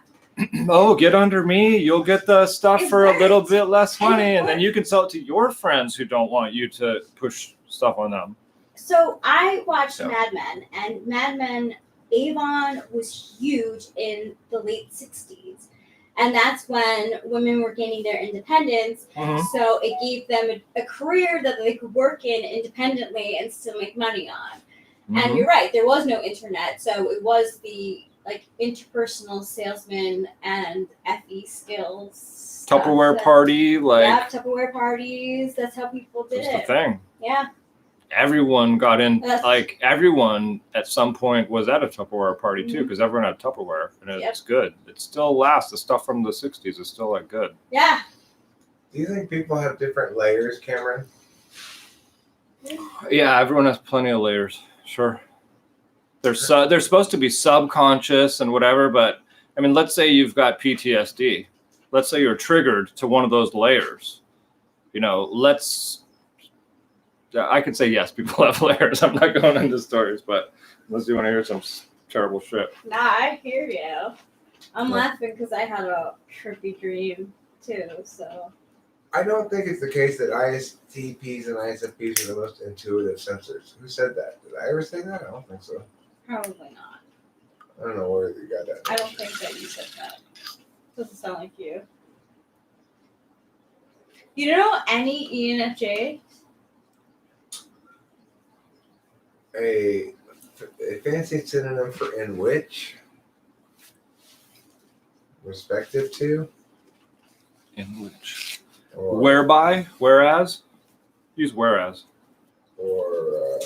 oh, get under me, you'll get the stuff It for a little worked. bit less And money, it and then you can sell it to your friends who don't want you to push stuff on them. So I watched Yeah. Mad Men, and Mad Men, Avon was huge in the late 60s. And that's when women were gaining their independence. Mhm. So it gave them a career that they could work in independently and still make money on. And Mhm. you're right, there was no internet. So it was the like interpersonal salesman and FE skills. stuff Tupperware that- party, like Yeah, Tupperware parties. That's how people did was the it. thing. Yeah. Everyone got in, That's- like everyone at some point was at a Tupperware party too, Mhm. because everyone had Tupperware, and it's Yep. good. It still lasts. The stuff from the '60s is still like good. Yeah. Do you think people have different layers, Cameron? Yeah, everyone has plenty of layers. Sure. They're supposed to be subconscious and whatever, but I mean, let's say you've got PTSD. Let's say you're triggered to one of those layers. I could say yes, people have layers. I'm not going into stories, but unless you want to hear some terrible shit. Nah, I hear you. I'm Yeah. laughing because I had a trippy dream too. So I don't think it's the case that ISTPs and ISFPs are the most intuitive sensors. Who said that? Did I ever say that? I don't think so. probably not. I don't know where you got that. I don't think that you said that. Doesn't sound like you. You don't know any ENFJ? A fancy synonym for in which, respective to, In which? or Whereby? Whereas? Use whereas. or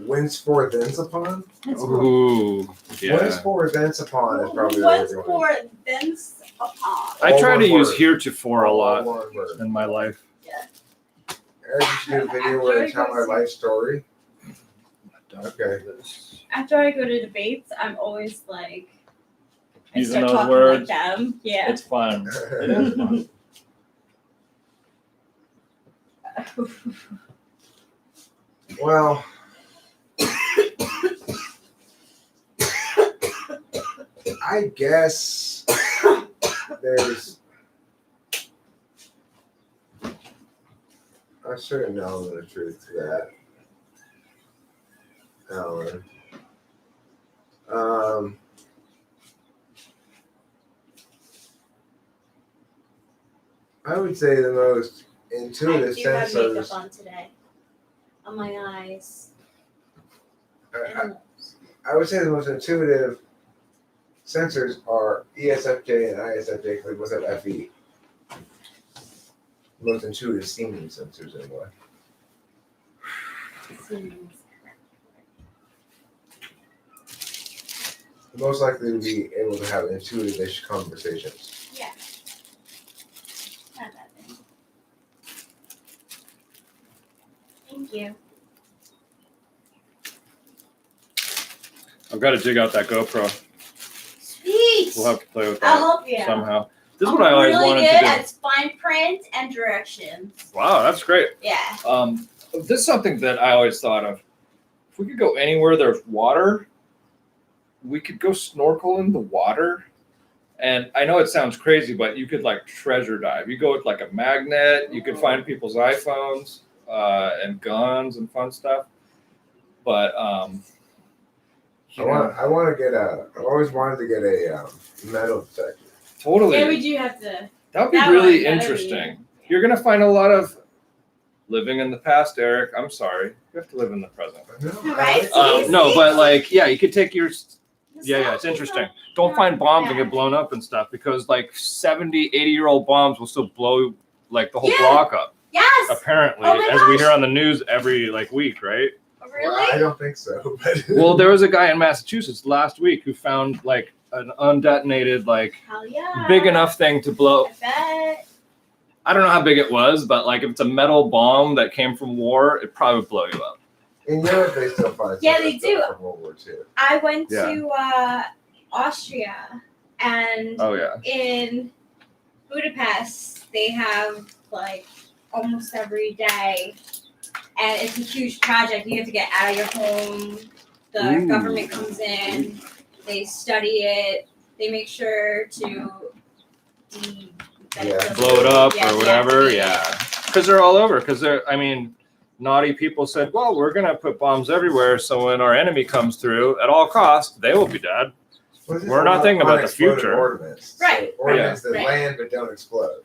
whence for thence upon. Ooh, Whence yeah. for thence upon is probably the What's word. for thence upon? I try All to one use word. heretofore a All lot one word. in my life. Eric, you should do a video where I tell my life story. Okay. After I go to debates, I'm always like, I Using start those talking words. like them. Yeah. It's fun. It is fun. Well, I guess there's a certain element of truth to that, Alan. I would say the most intuitive I do have sensors. makeup on today. On my eyes. I would say the most intuitive sensors are ESFJ and ISFJ, because what's that FE? Most intuitive seeming sensors, anyway. Most likely to be able to have intuitive-ish conversations. Yeah. Not that thing. Thank you. I've got to dig out that GoPro. Sweet. We'll have to play with I'll that help you. somehow. This is I'm what I always really wanted good to do. at fine print and directions. Wow, that's great. Yeah. This is something that I always thought of. If we could go anywhere there's water, we could go snorkel in the water. And I know it sounds crazy, but you could like treasure dive. You go with like a magnet. You could find people's iPhones and guns and fun stuff. But I want to get I've always wanted to get a metal detector. Totally. Yeah, we do have to. That would be really interesting. You're gonna find a lot of living in the past, Eric. I'm sorry. You have to live in the present. Right? No, but like, yeah, you could take your. Yeah, it's interesting. Don't find bombs and get blown up and stuff because like 70, 80-year-old bombs will still blow like the whole block up. Yes. Apparently, Oh my as we gosh. hear on the news every like week, right? Really? Well, I don't think so. But Well, there was a guy in Massachusetts last week who found like an undetonated, like Hell yeah. big enough thing to blow. I bet. I don't know how big it was, but like if it's a metal bomb that came from war, it probably would blow you up. in Europe, they still find Yeah, some they stuff do. from World War II. I went Yeah. to Austria, and Oh yeah. in Budapest, they have like almost every day, and it's a huge project. You have to get out of your home. The Ooh. government comes in, they study it, they make sure to that it doesn't- Blow it up Yeah, or whatever. deactivate it. Yeah. Because they're all over. Because I mean, naughty people said, well, we're going to put bombs everywhere. So when our enemy comes through, at all costs, they will be dead. Well, it's We're not thinking about the unexploded future. Ordnance. Right, So ordnance that right. land but don't explode.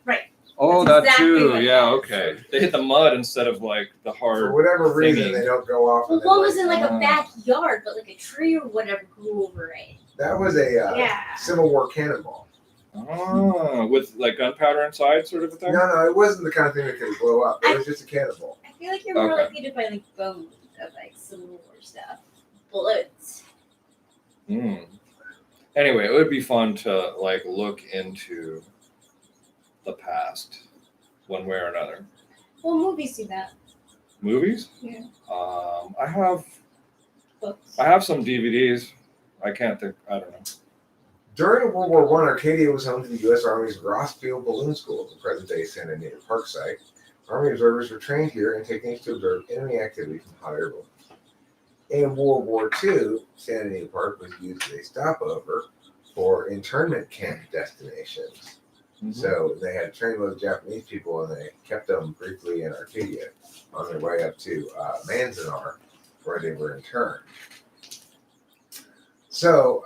Oh, That's that exactly too. what it Yeah, is. okay. They hit the mud instead of like the For hard. whatever reason, thingy. they don't go off. Well, and what then, was in like a Ah. backyard, but like a tree or whatever grew over it? That was a Yeah. Civil War cannonball. Oh, with like gunpowder inside, sort of a thing. No, it wasn't the kind of thing that could blow up. It was just a cannonball. I feel like you're more Okay. likely to find like bones of like Civil War stuff, bullets. Mm. Anyway, it would be fun to like look into the past, one way or another. Well, movies do that. Movies? Yeah. I have Books. some DVDs. I can't think. I don't know. During World War I, Arcadia was home to the U.S. Army's Ross Field Balloon School, the present-day Santa Anita Park site. Army observers were trained here in techniques to observe enemy activity from hot air balloons. In World War II, Santa Anita Park was used as a stopover for internment camp destinations. So they had trained with Japanese people, and they kept them briefly in Arcadia on their way up to Manzanar, where they were interned. So,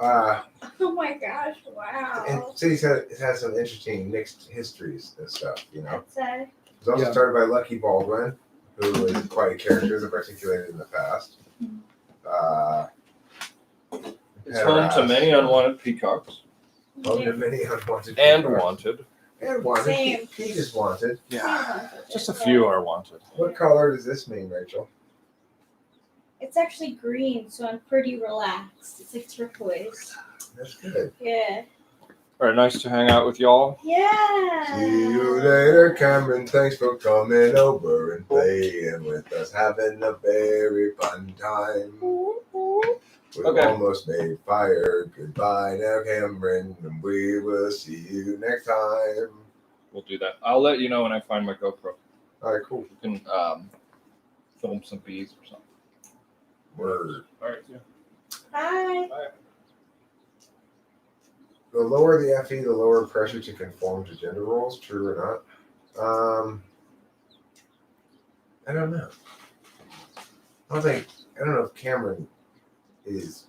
Oh my gosh! Wow. and cities it has some interesting mixed histories and stuff, you know. That's sad. It was also Yeah. started by Lucky Baldwin, who is quite a character as articulated in the past. It's home to many unwanted peacocks Home to many unwanted and people. wanted. And wanted. Same. Pete is wanted. Yeah, just a few are wanted. What color does this mean, Rachel? It's actually green, so I'm pretty relaxed. It's like turquoise. That's good. Yeah. All right, nice to hang out with y'all. Yeah. See you later, Cameron. Thanks for coming over and playing with us, having a very fun time. We Okay. almost made fire. Goodbye now, Cameron, and we will see you next time. We'll do that. I'll let you know when I find my GoPro. All right, cool. You can film some bees or something. Word. All right, yeah. Bye. The lower the FE, the lower pressure to conform to gender roles. True or not? I don't know. I don't know if Cameron is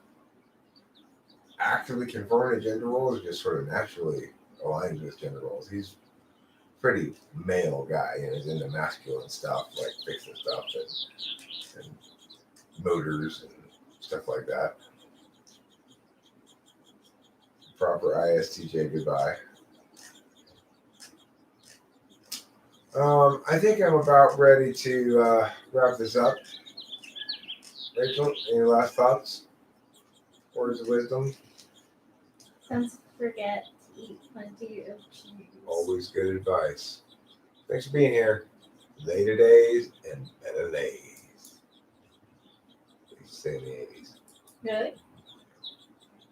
actively conforming to gender roles or just sort of naturally aligns with gender roles. He's a pretty male guy, and he's into masculine stuff, like fixing stuff and motors and stuff like that. Proper ISTJ goodbye. I think I'm about ready to wrap this up. Rachel, any last thoughts? Words of wisdom? Don't forget to eat plenty of cheese. Always good advice. Thanks for being here. Later days and better days. They used to say in the 80s. Really?